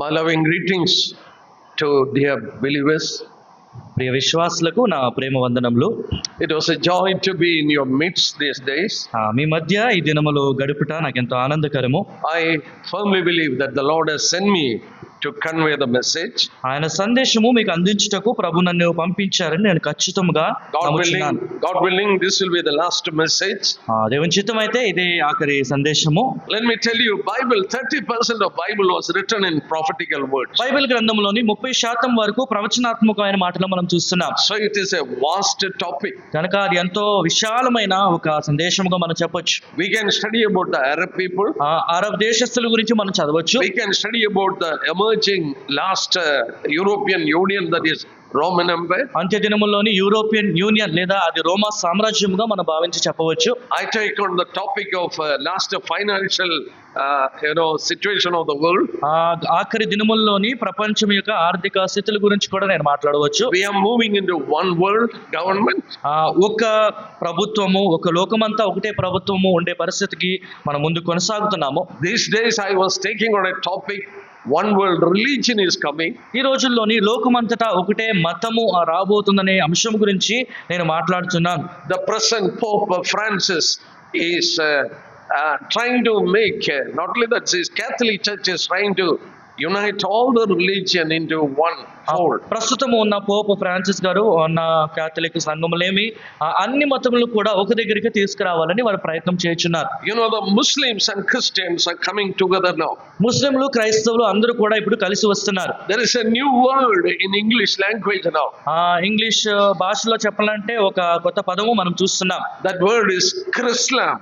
My loving greetings to dear believers. ప్రియ విశ్వాసులకు నా ప్రేమ వందనములు. It was a joy to be in your midst these days. మీ మధ్య ఈ దినములో గడుపుట నాకెంతో ఆనందకరము. I firmly believe that the Lord has sent me to convey the message. ఆయన సందేశము మీకు అందించుటకు ప్రభు నన్ను పంపించారని నేను ఖచ్చితంగా నమ్ముచున్నాను. God willing, this will be the last message. దేవుని చిత్తమైతే ఇదే ఆఖరి సందేశము. Let me tell you, Bible 30% of Bible was written in prophetical words. Bible గ్రంథంలోని 30% వరకు ప్రవచనాత్మకమైన మాటలు మనం చూస్తున్నాం. So it is a vast topic. కనుక అది ఎంతో విశాలమైన ఒక సందేశముగా మనం చెప్పొచ్చు. We can study about the Arab people. Arab దేశస్తుల గురించి మనం చదవచ్చు. We can study about the emerging last European Union, that is Roman Empire. అంత్య దినముల్లోని యూరోపియన్ యూనియన్ లేదా అది రోమా సామ్రాజ్యముగా మనం భావించి చెప్పవచ్చు. I take on the topic of last financial situation of the world. ఆఖరి దినముల్లోని ప్రపంచం యొక్క ఆర్థిక స్థితుల గురించి కూడా నేను మాట్లాడవచ్చు. We are moving into one world government. ఒక ప్రభుత్వము, ఒక లోకమంతా ఒకటే ప్రభుత్వము ఉండే పరిస్థితికి మనం ముందు కొనసాగుతున్నాము. These days I was taking on a topic, one world religion is coming. ఈ రోజుల్లోని లోకమంతటా ఒకటే మతము రాబోతుందనే అంశం గురించి నేను మాట్లాడుతున్నాను. The present Pope Francis is trying to make, not only that, his Catholic Church is trying to unite all the religion into one fold. ప్రస్తుతం ఉన్న Pope Francis గారు ఉన్న కాథలిక్ సంఘములేమి అన్ని మతములు కూడా ఒక దగ్గరికి తీసుకురావాలని వారు ప్రయత్నం చేస్తున్నారు. You know, the Muslims and Christians are coming together now. ముస్లింలు క్రైస్తవులు అందరూ కూడా ఇప్పుడు కలిసి వస్తున్నారు. There is a new word in English language now. English భాషలో చెప్పాలంటే ఒక కొత్త పదము మనం చూస్తున్నాం. That word is Chrislam.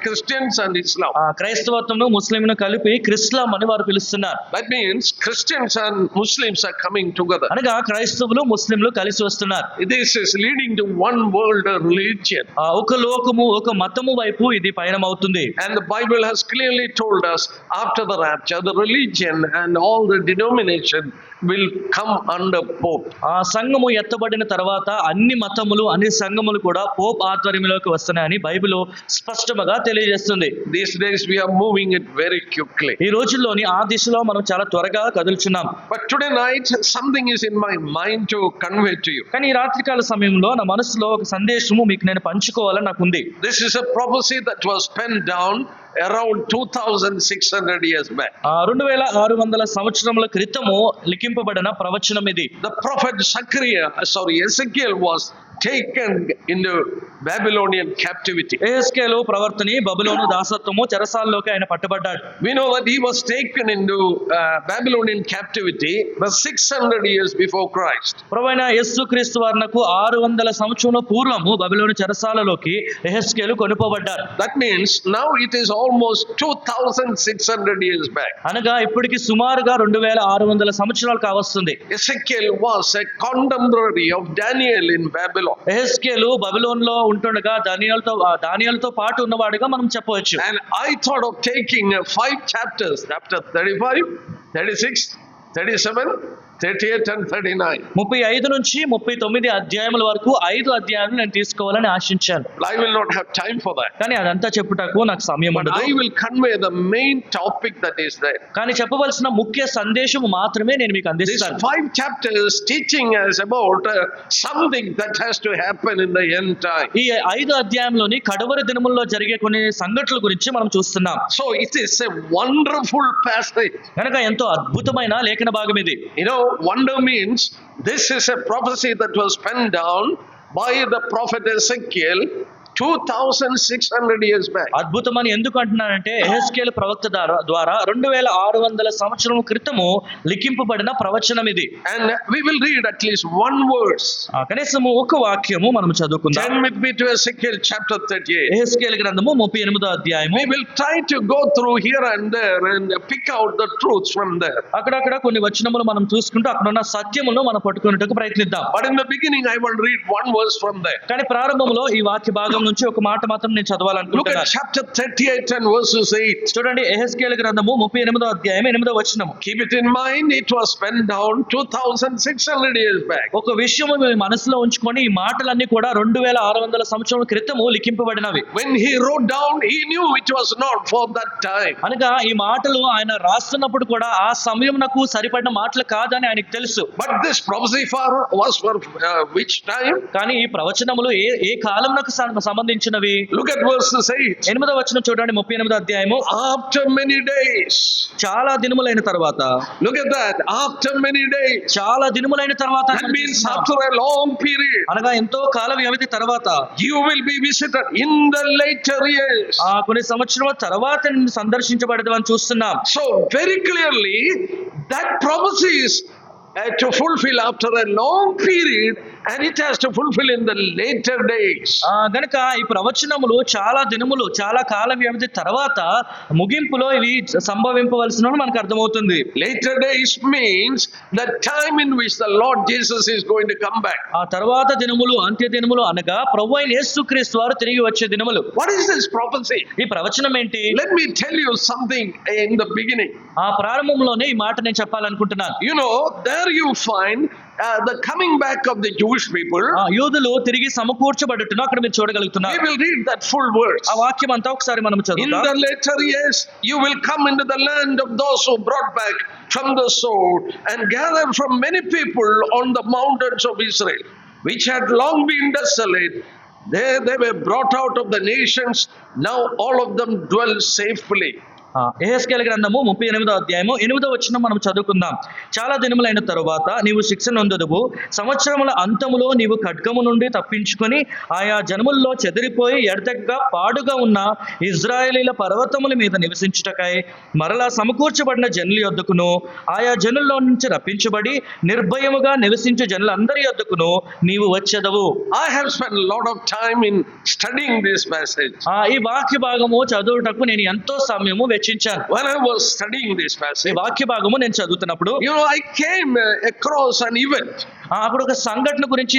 Christians and Islam. క్రైస్తవత్వము ముస్లింను కలిపి క్రిస్లాం అని వారు పిలుస్తున్నారు. That means Christians and Muslims are coming together. అనగా క్రైస్తవులు ముస్లింలు కలిసి వస్తున్నారు. This is leading to one world religion. ఒక లోకము, ఒక మతము వైపు ఇది పయనమవుతుంది. And the Bible has clearly told us, after the rapture, the religion and all the denomination will come under Pope. సంఘము ఎత్తబడిన తర్వాత అన్ని మతములు, అన్ని సంఘములు కూడా పోప్ ఆధ్వర్యంలోకి వస్తున్నాయని బైబిల్ స్పష్టంగా తెలియజేస్తుంది. These days we are moving it very quickly. ఈ రోజుల్లోని ఆ దిశలో మనం చాలా త్వరగా కదులుచున్నాం. But today night something is in my mind to convey to you. కానీ ఈ రాత్రికాల సమయంలో నా మనసులో ఒక సందేశము మీకు నేను పంచుకోవాలని నాకు ఉంది. This is a prophecy that was penned down around 2600 years back. 2600 సంవత్సరముల క్రితము లిఖింపబడిన ప్రవచనం ఇది. The prophet Ezekiel was taken into Babylonian captivity. Ezekiel ప్రవర్తని బబులోను దాసత్వము చెరసాల్లోకి ఆయన పట్టబడ్డాడు. We know that he was taken into Babylonian captivity 600 years before Christ. ప్రభువైన యేసుక్రీస్తు వారునకు 600 సంవత్సరముల పూర్వము బబులోను చెరసాలలోకి Ezekiel కొనుపోబడ్డాడు. That means now it is almost 2600 years back. అనగా ఇప్పటికి సుమారుగా 2600 సంవత్సరాలు కావస్తుంది. Ezekiel was a contemporary of Daniel in Babylon. Ezekiel బబులోనులో ఉంటుండగా దానియేలుతో పాటు ఉన్నవాడుగా మనం చెప్పవచ్చు. And I thought of taking 5 chapters, chapter 35, 36, 37, 38 and 39. 35 నుంచి 39 అధ్యాయముల వరకు 5 అధ్యాయాలు నేను తీసుకోవాలని ఆశించాను. I will not have time for that. కానీ అదంతా చెప్పుటకు నాకు సమయం But ఉండదు. I will convey the main topic that is there. కానీ చెప్పవలసిన ముఖ్య సందేశం మాత్రమే నేను మీకు These అందిస్తాను. 5 chapters teaching us about something that has to happen in the end time. ఈ 5 అధ్యాయంలోని కడవరి దినముల్లో జరిగే కొన్ని సంఘటనల గురించి మనం చూస్తున్నాం. So it is a wonderful passage. కనుక ఎంతో అద్భుతమైన లేఖన భాగం ఇది. You know, wonder means this is a prophecy that was penned down by the prophet Ezekiel 2600 years back. అద్భుతమని ఎందుకు అంటున్నానంటే ఎహెజ్కేలు ప్రవక్త ద్వారా 2600 సంవత్సరం క్రితము లిఖింపబడిన ప్రవచనం ఇది. And we will read at least one verse. కనీసము ఒక వాక్యము మనం చదువుకుందాం. Turn with me to Ezekiel chapter 38. Ezekiel గ్రంథము 38వ అధ్యాయము. We will try to go through here and there and pick out the truths from there. అక్కడక్కడ కొన్ని వచనములు మనం చూసుకుంటూ అక్కడ ఉన్న సత్యములను మనం పట్టుకునేందుకు ప్రయత్నిద్దాం. But in the beginning I will read one verse from there. కానీ ప్రారంభంలో ఈ వాక్య భాగం నుంచి ఒక మాట మాత్రం నేను Look at చదవాలనుకుంటున్నాను. chapter 38 and verses 8. చూడండి యెహెజ్కేలు గ్రంథము 38వ అధ్యాయం 8వ వచనము. Keep it in mind, it was penned down 2600 years back. ఒక విషయము మీ మనసులో ఉంచుకొని ఈ మాటలన్నీ కూడా 2600 సంవత్సరాల క్రితము లిఖింపబడినవి. When he wrote down, he knew it was not for that time. అనగా ఈ మాటలు ఆయన రాస్తున్నప్పుడు కూడా ఆ సమయమునకు సరిపడిన మాటలు కాదని ఆయనకు తెలుసు. But this prophecy was for which time? కానీ ఈ ప్రవచనములు ఏ కాలమునకు సంబంధించినవి? Look at verses 8. 8వ వచనం చూడండి 38వ అధ్యాయము. After many days. చాలా దినములైన తర్వాత. Look at that. After many days. చాలా దినములైన తర్వాత. That means after a long period. అనగా ఎంతో కాల వ్యవధి తర్వాత. You will be visited in the later years. కొన్ని సంవత్సరాల తర్వాత నిన్ను సందర్శించబడదని చూస్తున్నాం. So very clearly that prophecy is to fulfill after a long period, and it has to fulfill in the later days. గనుక ఈ ప్రవచనములు చాలా దినములు చాలా కాల వ్యవధి తర్వాత ముగింపులో ఇవి సంభవింపవలసిన మనకు అర్థమవుతుంది. Later days means the time in which the Lord Jesus is going to come back. ఆ తర్వాత దినములు అంత్య దినములు అనగా ప్రభువైన యేసుక్రీస్తు వారు తిరిగి వచ్చే దినములు. What is this prophecy? ఈ ప్రవచనం ఏంటి? Let me tell you something in the beginning. ఆ ప్రారంభంలోనే ఈ మాట నేను చెప్పాలనుకుంటున్నాను. You know, there you find the coming back of the Jewish people. యూదులు తిరిగి సమకూర్చబడుతున్న అక్కడ మీరు చూడగలుగుతున్నారు. We will read that full verse. ఆ వాక్యం అంతా ఒకసారి మనం చదువుదాం. In the later years you will come into the land of those who brought back from the sword and gathered from many people on the mountains of Israel, which had long been desolate. There they were brought out of the nations. Now all of them dwell safely. యెహెజ్కేలు గ్రంథము 38వ అధ్యాయము 8వ వచనం మనం చదువుకుందాం. చాలా దినములైన తరువాత నీవు శిక్ష నొందెదవు. సంవత్సరముల అంతములో నీవు ఖడ్గము నుండి తప్పించుకొని ఆయా జనముల్లో చెదిరిపోయి ఎడతెగక పాడుగా ఉన్న ఇశ్రాయేలీల పర్వతముల మీద నివసించుటకై మరలా సమకూర్చబడిన జనుల యొద్దకును ఆయా జనుల్లో నుంచి రప్పించబడి నిర్భయముగా నివసించే జనులందరి యొద్దకును నీవు వచ్చెదవు. I have spent a lot of time in studying this passage. ఈ వాక్య భాగము చదువుటకు నేను ఎంతో సమయము వెచ్చించాను. When I was studying this ఈ passage, వాక్య భాగము నేను చదువుతున్నప్పుడు I came across an event అక్కడ ఒక సంఘటన గురించి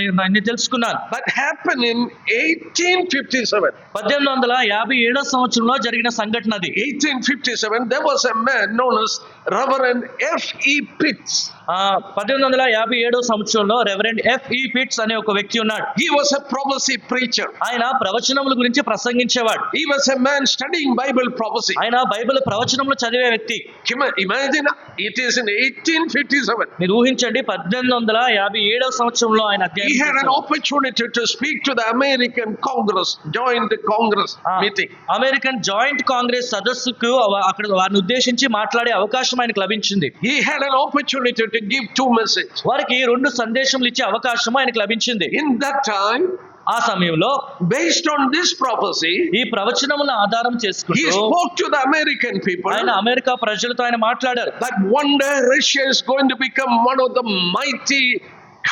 నేను తెలుసుకున్నాను. that happened in 1857. 1857 సంవత్సరంలో జరిగిన సంఘటన అది. 1857, there was a man known as Reverend F.E. Pitts. 1857 సంవత్సరంలో రెవరెండ్ F.E. పిట్స్ అనే ఒక వ్యక్తి ఉన్నాడు. He was a prophecy preacher. ఆయన ప్రవచనముల గురించి ప్రసంగించేవాడు. He was a man studying Bible prophecy. ఆయన బైబిల్ ప్రవచనములు చదివే వ్యక్తి. Imagine, it is in 1857. మీరు ఊహించండి 1857 సంవత్సరంలో ఆయన He had an opportunity to speak to the American Congress, joint Congress meeting. American joint Congress సదస్సుకు అక్కడ వారిని ఉద్దేశించి మాట్లాడే అవకాశం ఆయనకు లభించింది. He had an opportunity to give 2 messages. వారికి 2 సందేశములు ఇచ్చే అవకాశం ఆయనకు లభించింది. In that time, ఆ సమయంలో based on this prophecy, ఈ ప్రవచనములను ఆధారం he చేసుకుంటూ spoke to the American people ఆయన అమెరికా ప్రజలతో ఆయన మాట్లాడారు. that one day Russia is going to become one of the mighty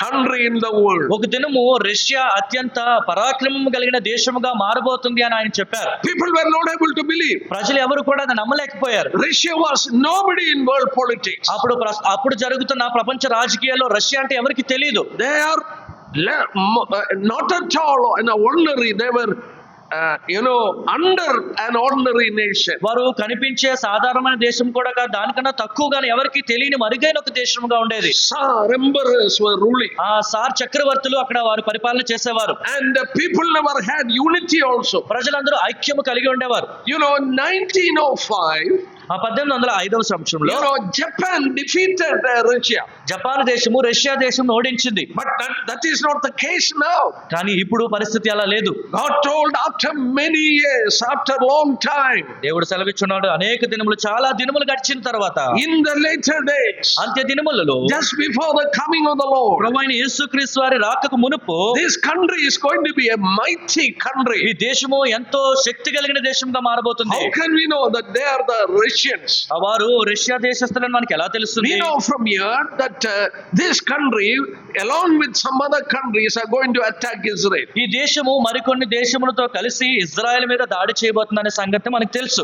country in the world. ఒక దినము రష్యా అత్యంత పరాక్రమం కలిగిన దేశముగా మారబోతుంది అని ఆయన చెప్పారు. People were not able to believe. ప్రజలు ఎవరు కూడా అది నమ్మలేకపోయారు. Russia was nobody in world politics. అప్పుడు జరుగుతున్న ప్రపంచ రాజకీయాల్లో రష్యా అంటే ఎవరికి తెలియదు. They are not at all an ordinary. They were under an ordinary nation. వారు కనిపించే సాధారణమైన దేశం కూడా కాదు, దానికన్నా తక్కువగానే ఎవరికి తెలియని మరుగైన ఒక దేశంగా ఉండేది. Tsar emperors were ruling. Sir చక్రవర్తులు అక్కడ వారు పరిపాలన చేసేవారు. And the people never had unity also. ప్రజలందరూ ఐక్యము కలిగి ఉండేవారు. 1905, 1805 సంవత్సరంలో Japan defeated Russia. జపాన్ దేశము రష్యా దేశం ఓడించింది. But that is not the case now. కానీ ఇప్పుడు పరిస్థితి అలా లేదు. God told after many years, after long time, దేవుడు సెలవిచ్చున్నాడు అనేక దినములు చాలా దినములు గడిచిన తర్వాత in the later days, అంత్య దినములలో just before the coming of the Lord, ప్రభువైన యేసుక్రీస్తు వారి రాకకు మునుపు this country is going to be a mighty country. ఈ దేశము ఎంతో శక్తి కలిగిన దేశంగా మారబోతుంది. How can we know that they are the Russians? వారు రష్యా దేశస్తులని మనకి ఎలా తెలుస్తుంది? We know from here that this country along with some other countries are going to attack Israel. ఈ దేశము మరికొన్ని దేశములతో కలిసి ఇజ్రాయెల్ మీద దాడి చేయబోతుందనే సంగతి మనకు తెలుసు.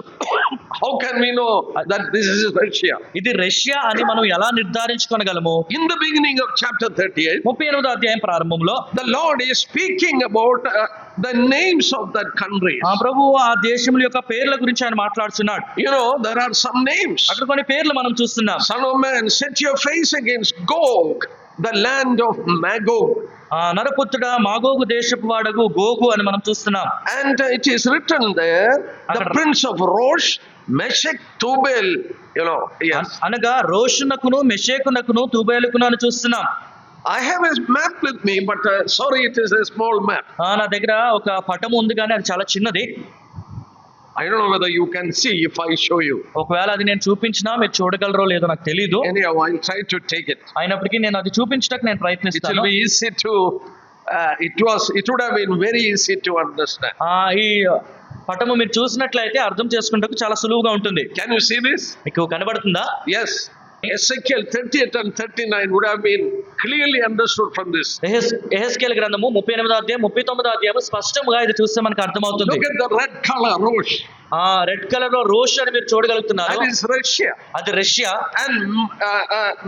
how can we know that this is Russia? ఇది రష్యా అని మనం ఎలా నిర్ధారించుకోగలము? In the beginning of chapter 38, 38వ అధ్యాయం ప్రారంభంలో the Lord is speaking about the names of that country. ఆ ప్రభువు ఆ దేశముల యొక్క పేర్ల గురించి ఆయన మాట్లాడుతున్నాడు. You know, there are some names. అక్కడ కొన్ని పేర్లు మనం చూస్తున్నాం. Son of man, set your face against Gog, the land of Magog. ఆ నరపుత్రుడా మాగోగు దేశపు వాడగు గోగు అని మనం చూస్తున్నాం. And it is written there, the prince of Rosh, Meshech, Tubal, you know, yes. అనగా రోషునకును మెషేకునకును తుబేలుకును అని చూస్తున్నాం. I have a map with me, but sorry, it is a small map. నా దగ్గర ఒక పటము ఉంది కానీ అది చాలా చిన్నది. I don't know whether you can see if I show you. ఒకవేళ అది నేను చూపించినా మీరు చూడగలరో లేదో నాకు తెలీదు. Anyhow, I'll try to take it. అయినప్పటికీ నేను అది చూపించడానికి నేను It ప్రయత్నిస్తాను. will be easy to, it would have been very easy to understand. ఈ పటము మీరు చూసినట్లయితే అర్థం చేసుకుంటకు చాలా సులువుగా ఉంటుంది. Can you see this? మీకు కనబడుతుందా? Yes. Ezekiel 38 and 39 would have been clearly understood from this. యెహెజ్కేలు గ్రంథము 38వ అధ్యాయం 39వ అధ్యాయం స్పష్టంగా ఇది చూస్తే మనకు అర్థమవుతుంది. Look at the red color, Rosh. Red colour లో రోష్ అని మీరు చూడగలుగుతున్నారు. That is Russia. అది రష్యా. And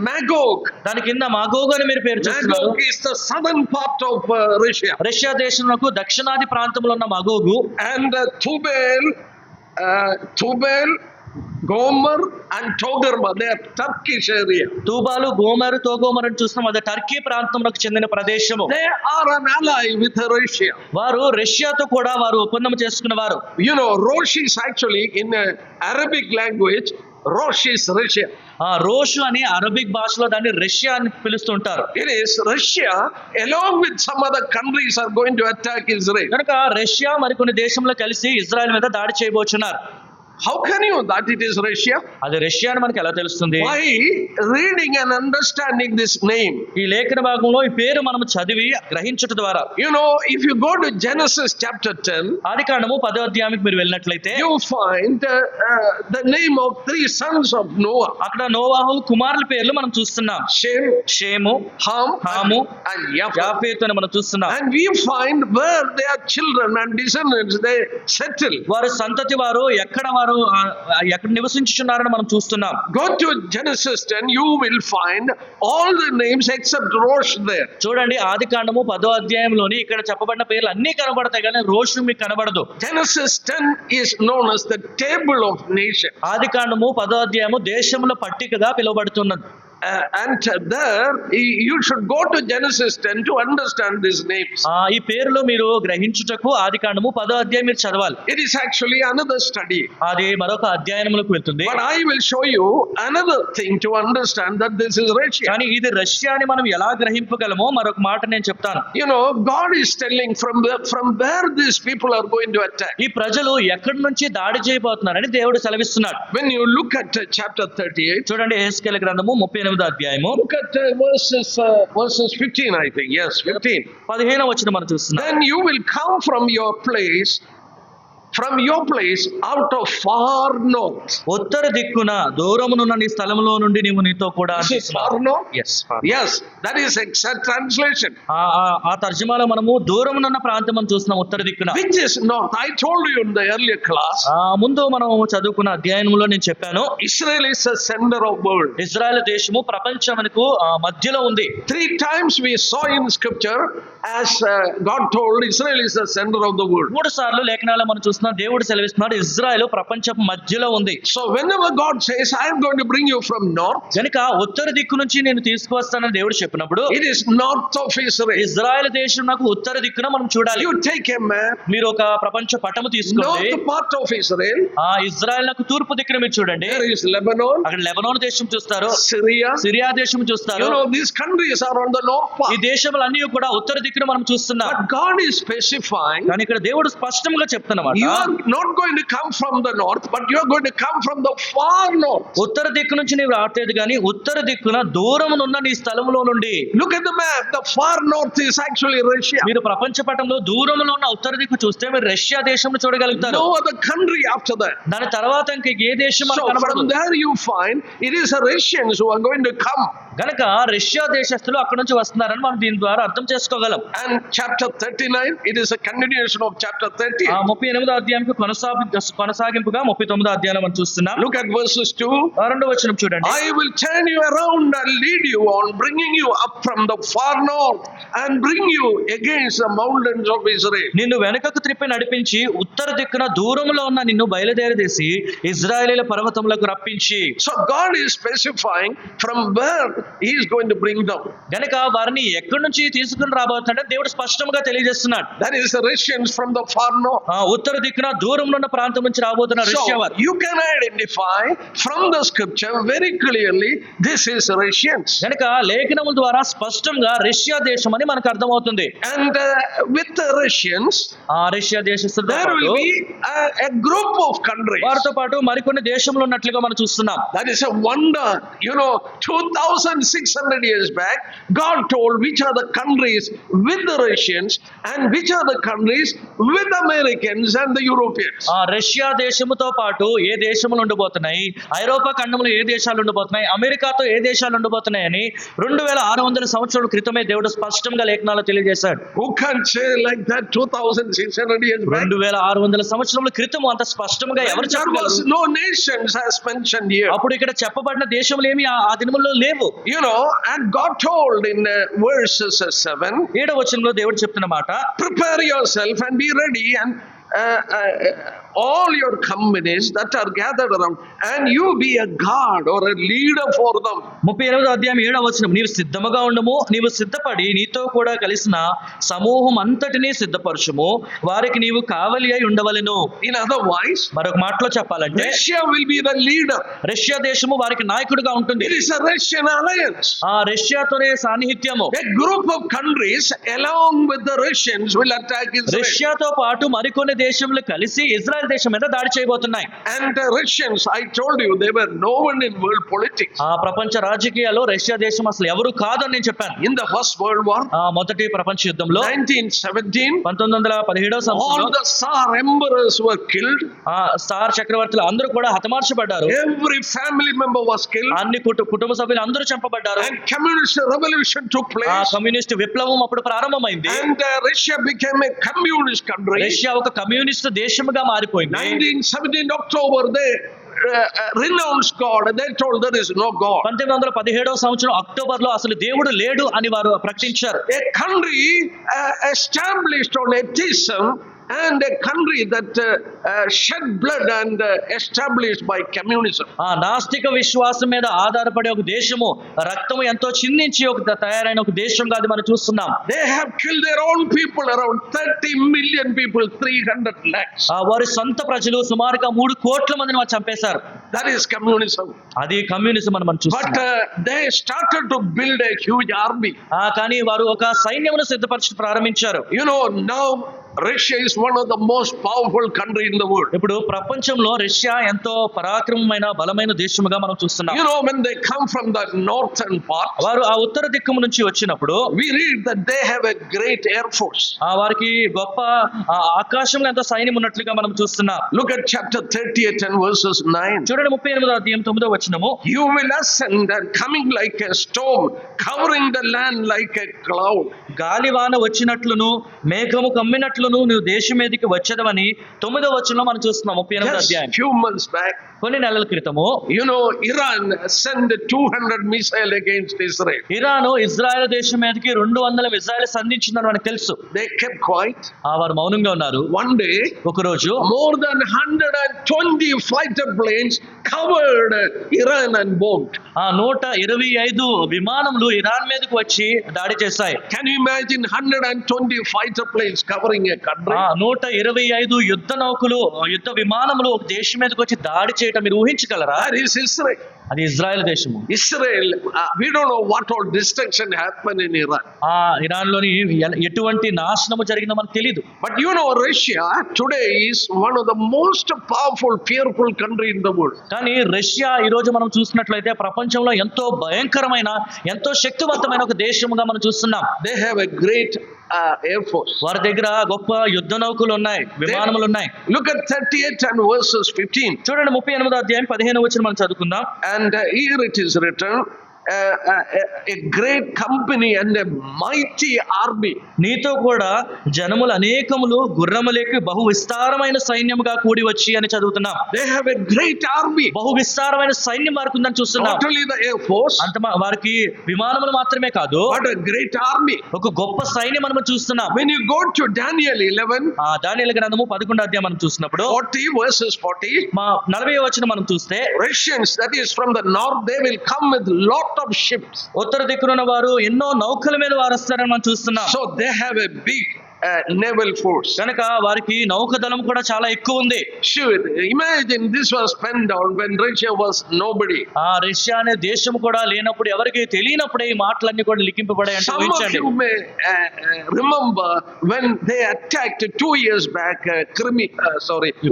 Magog. దాని కింద మాగోగు అని మీరు పేరు చూస్తున్నారు. Magog is the southern part of Russia. Russia దేశంలో దక్షిణాది ప్రాంతంలో ఉన్న Magog. And Tubal, Gomer and Togarma, they are Turkish area. తూబాలు గోమరు తోగోమరు అని చూస్తున్నాం. అది టర్కీ ప్రాంతంలోకి చెందిన ప్రదేశము. They are an ally with Russia. వారు రష్యాతో కూడా వారు ఒప్పందం చేసుకున్నవారు. You know, Rosh is actually in Arabic language, Rosh is Russia. Roshu అని అరబిక్ భాషలో దాన్ని రష్యా అని పిలుస్తుంటారు. It is Russia along with some other countries are going to attack Israel. కనుక రష్యా మరికొన్ని దేశంలో కలిసి ఇజ్రాయెల్ మీద దాడి చేయబోతున్నారు. How can you that it is Russia? అది రష్యా అని మనకు ఎలా తెలుస్తుంది? By reading and understanding this name. ఈ లేఖన భాగంలో ఈ పేరు మనం చదివి గ్రహించుట ద్వారా. You know, if you go to Genesis chapter 10, ఆదికాండము 10వ అధ్యాయానికి మీరు వెళ్ళినట్లయితే you find the name of 3 sons of Noah. అక్కడ నోవాహు కుమారుల పేర్లు మనం చూస్తున్నాం. Shem, Shem, Ham, Ham, and Japheth. యాఫేతు అని మనం చూస్తున్నాం. And we find where their children and descendants they settle. వారి సంతతి వారు ఎక్కడ నివసించుచున్నారని మనం చూస్తున్నాం. Go to Genesis 10, you will find all the names except Rosh there. చూడండి ఆదికాండము 10వ అధ్యాయంలోని ఇక్కడ చెప్పబడిన పేర్లు అన్ని కనబడతాయి కానీ రోషు మీకు కనబడదు. Genesis 10 is known as the table of nation. ఆదికాండము 10వ అధ్యాయము దేశముల పట్టికగా పిలువబడుతున్నది. And there you should go to Genesis 10 to understand these names. ఈ పేర్లు మీరు గ్రహించుటకు ఆదికాండము 10వ అధ్యాయం మీరు చదవాలి. It is actually another study. అది మరొక అధ్యయనములకు వెళ్తుంది. But I will show you another thing to understand that this is Russia. కానీ ఇది రష్యా అని మనం ఎలా గ్రహింపగలమో మరొక మాట నేను చెప్తాను. You know, God is telling from where these people are going to attack. ఈ ప్రజలు ఎక్కడి నుంచి దాడి చేయబోతున్నారని దేవుడు సెలవిస్తున్నాడు. When you look at chapter 38, చూడండి యెహెజ్కేలు గ్రంథము 38వ అధ్యాయము. look at verses 15, I think. Yes, 15. 15వ వచనం మనం చూస్తున్నాం. Then you will come from your place out of far north. ఉత్తర దిక్కున దూరమునున్న నీ స్థలములో నుండి నీవు నీతో కూడా. Is it far north? Yes. Yes, that is exact translation. ఆ తర్జుమాలో మనము దూరమునున్న ప్రాంతం అని చూస్తున్నాం ఉత్తర దిక్కున. Which is north? I told you in the earlier class. ముందు మనం చదువుకున్న అధ్యాయంలో నేను చెప్పాను. Israel is the center of world. Israel దేశము ప్రపంచమునకు మధ్యలో ఉంది. 3 times we saw in scripture as God told Israel is the center of the world. 3 సార్లు లేఖనాల్లో మనం చూస్తున్నాం దేవుడు సెలవిస్తున్నాడు ఇజ్రాయెల్ ప్రపంచపు మధ్యలో ఉంది. So whenever God says I am going to bring you from north, గనుక ఉత్తర దిక్కు నుంచి నేను తీసుకువస్తానని దేవుడు చెప్పినప్పుడు it is north of Israel. Israel దేశం నాకు ఉత్తర దిక్కున మనం చూడాలి. You take a map. మీరు ఒక ప్రపంచ పటము తీసుకోండి. North part of Israel. Israel నాకు తూర్పు దిక్కున మీరు చూడండి. There is Lebanon. అక్కడ లెబనాన్ దేశం చూస్తారు. Syria. సిరియా దేశం చూస్తారు. You know, these countries are on the north part. ఈ దేశములన్నీ కూడా ఉత్తర దిక్కున మనం చూస్తున్నాం. But God is specifying. కానీ ఇక్కడ దేవుడు స్పష్టంగా చెప్తున్నమాట. You are not going to come from the north, but you are going to come from the far north. ఉత్తర దిక్కు నుంచి నీవు రావట్లేదు కానీ ఉత్తర దిక్కున దూరమునున్న నీ స్థలములో నుండి. Look at the map. The far north is actually Russia. మీరు ప్రపంచ పటంలో దూరములో ఉన్న ఉత్తర దిక్కు చూస్తే మీరు రష్యా దేశం చూడగలుగుతారు. No other country after that. దాని తర్వాత ఇంక ఏ దేశం మనకు So కనబడదు. from there you find it is the Russians who are going to come. గనక రష్యా దేశస్తులు అక్కడ నుంచి వస్తున్నారని మనం దీని ద్వారా అర్థం చేసుకోగలం. And chapter 39, it is a continuation of chapter 30. 38వ అధ్యాయంకి కొనసాగింపుగా 39వ అధ్యాయం మనం చూస్తున్నాం. Look at verses 2. 2వ వచనం చూడండి. I will turn you around and lead you on, bringing you up from the far north and bring you against the mountains of Israel. నిన్ను వెనుకకు త్రిప్పి నడిపించి ఉత్తర దిక్కున దూరంలో ఉన్న నిన్ను బయలుదేరదీసి ఇజ్రాయేలీల పర్వతములకు రప్పించి. So God is specifying from where He is going to bring them. గనుక వారిని ఎక్కడి నుంచి తీసుకుని రాబోతుంటే దేవుడు స్పష్టంగా తెలియజేస్తున్నాడు. That is the Russians from the far north. ఉత్తర దిక్కున దూరంలో ఉన్న ప్రాంతం నుంచి రాబోతున్న రష్యా So వారు. you can identify from the scripture very clearly this is Russians. గనుక లేఖనముల ద్వారా స్పష్టంగా రష్యా దేశం అని మనకు అర్థమవుతుంది. And with the Russians, ఆ రష్యా దేశస్తులతో there will పాటు be a group of countries. వారితో పాటు మరికొన్ని దేశంలో ఉన్నట్లుగా మనం చూస్తున్నాం. That is a wonder. 2,600 years back, God told which are the countries with the Russians and which are the countries with Americans and the Europeans. ఆ Russia దేశముతో పాటు ఏ దేశములు ఉండబోతున్నాయి, ఐరోపా ఖండంలో ఏ దేశాలు ఉండబోతున్నాయి, అమెరికాతో ఏ దేశాలు ఉండబోతున్నాయని 2600 సంవత్సరాల క్రితమే దేవుడు స్పష్టంగా లేఖనాల్లో తెలియజేశాడు. Who can say like that 2,600 years back? 2600 సంవత్సరాల క్రితం అంత స్పష్టంగా ఎవరు There was చెప్పగలరు? no nations as mentioned here. అప్పుడు ఇక్కడ చెప్పబడిన దేశములు ఏమి ఆ దినముల్లో లేవు. And God told in verses 7, 7వ వచనంలో దేవుడు చెప్తున్న మాట, prepare yourself and be ready and all your companies that are gathered around, and you be a guard or a leader for them. 38వ అధ్యాయం 7వ వచనం, నీవు సిద్ధముగా ఉండము, నీవు సిద్ధపడి నీతో కూడా కలిసిన సమూహం అంతటినీ సిద్ధపరచుము, వారికి నీవు కావలి అయి ఉండవలెను. In other words, మరొక మాటలో చెప్పాలంటే Russia will be the leader. Russia దేశము వారికి నాయకుడిగా ఉంటుంది. It is a Russian alliance. ఆ రష్యాతోనే సాన్నిహిత్యము. A group of countries along with the Russians will attack Israel. రష్యాతో పాటు మరికొన్ని దేశములు కలిసి ఇజ్రాయెల్ దేశం మీద దాడి చేయబోతున్నాయి. And the Russians, I told you, they were no one in world politics. ఆ ప్రపంచ రాజకీయాల్లో రష్యా దేశం అసలు ఎవరు కాదు అని నేను చెప్పాను. In the First World War, ఆ మొదటి ప్రపంచ యుద్ధంలో 1917, 1917వ all సంవత్సరంలో the Tsar emperors were killed. ఆ స్టార్ చక్రవర్తులు అందరూ కూడా హతమార్చబడ్డారు. Every family member was killed. అన్ని కుటుంబ సభ్యులు అందరూ చంపబడ్డారు. And communist revolution took ఆ place. కమ్యూనిస్ట్ విప్లవం అప్పుడు ప్రారంభమైంది. And Russia became a communist country. Russia ఒక కమ్యూనిస్ట్ దేశముగా మారిపోయింది. 1917 October, they renounced God and they told there is no God. 1917వ సంవత్సరం అక్టోబర్లో అసలు దేవుడు లేడు అని వారు ప్రకటించారు. A country established on atheism and a country that shed blood and established by communism. ఆ నాస్తిక విశ్వాసం మీద ఆధారపడే ఒక దేశము, రక్తము ఎంతో చిందించి ఒక తయారైన ఒక దేశంగా అది మనం చూస్తున్నాం. They have killed their own people, around 30 million people, 300 lakhs. ఆ వారి సొంత ప్రజలు సుమారుగా 3 కోట్ల మందిని వారు చంపేశారు. That is communism. అది కమ్యూనిజం అని మనం But చూస్తున్నాం. they started to build a huge army. కానీ వారు ఒక సైన్యమును సిద్ధపరచ ప్రారంభించారు. Now Russia is one of the most powerful country in the world. ఇప్పుడు ప్రపంచంలో రష్యా ఎంతో పరాక్రమమైన బలమైన దేశముగా మనం చూస్తున్నాం. When they come from the northern part, వారు ఆ ఉత్తర దిక్కు నుంచి వచ్చినప్పుడు we read that they have a great air force. వారికి గొప్ప ఆకాశంలో ఎంతో సైన్యం ఉన్నట్లుగా మనం చూస్తున్నాం. Look at chapter 38 and verses 9. చూడండి 38వ అధ్యాయం 9వ వచనము, You will ascend and coming like a storm, covering the land like a cloud. గాలివాన వచ్చినట్లును మేఘము కమ్మినట్లును నువ్వు దేశం మీదకి వచ్చేదవని 9వ వచనంలో మనం చూస్తున్నాం. 38వ Just అధ్యాయం. few months back, కొన్ని నెలల క్రితము Iran sent 200 missiles against Israel. Iran Israel దేశం మీదకి 200 మిసైల్ సంధించిందని మనకు తెలుసు. They kept quiet. వారు మౌనంగా ఉన్నారు. One day, ఒక రోజు more than 120 fighter planes covered Iran and bombed. 125 విమానములు Iran మీదకి వచ్చి దాడి చేశాయి. Can you imagine 120 fighter planes covering a country? 125 యుద్ధ నౌకలు, యుద్ధ విమానములు ఒక దేశం మీదకి వచ్చి దాడి చేయటం మీరు ఊహించగలరా? That is Israel. అది ఇజ్రాయెల్ దేశము. Israel, we don't know what all destruction happened in Iran. Iran లోని ఎటువంటి నాశనము జరిగిందో మనకు తెలియదు. But Russia today is one of the most powerful, fearful country in the world. కానీ రష్యా ఈ రోజు మనం చూసినట్లయితే ప్రపంచంలో ఎంతో భయంకరమైన, ఎంతో శక్తివంతమైన ఒక దేశముగా మనం చూస్తున్నాం. They have a great air force. వారి దగ్గర గొప్ప యుద్ధ నౌకలు ఉన్నాయి, విమానములు ఉన్నాయి. Look at 38 and verses 15. చూడండి 38వ అధ్యాయం 15వ వచనం మనం చదువుకుందాం. And here it is written, a great company and a mighty army. నీతో కూడా జనములు అనేకములు గుర్రములేకి బహు విస్తారమైన సైన్యముగా కూడి వచ్చి అని చదువుతున్నాం. They have a great army. బహు విస్తారమైన సైన్యం వారికి ఉందని చూస్తున్నాం. Not only the air force, అంత వారికి విమానములు మాత్రమే కాదు, but a great army. ఒక గొప్ప సైన్యం మనం చూస్తున్నాం. When you go to Daniel 11, దానియేలు గ్రంథము 11వ అధ్యాయం మనం చూసినప్పుడు 40 verses 40, 40వ వచనం మనం చూస్తే, Russians, that is from the north, they will come with lot of ships. ఉత్తర దిక్కున వారు ఎన్నో నౌకల మీద వారు వస్తారని మనం చూస్తున్నాం. So they have a big naval force. కనుక వారికి నౌకదళం కూడా చాలా ఎక్కువ ఉంది. Sure, imagine this was penned down when Russia was nobody. Russia అనే దేశం కూడా లేనప్పుడు, ఎవరికి తెలియనప్పుడే ఈ మాటలన్నీ కూడా లిఖింపబడాయి అంటే Some of ఊహించండి. you may remember when they attacked 2 years back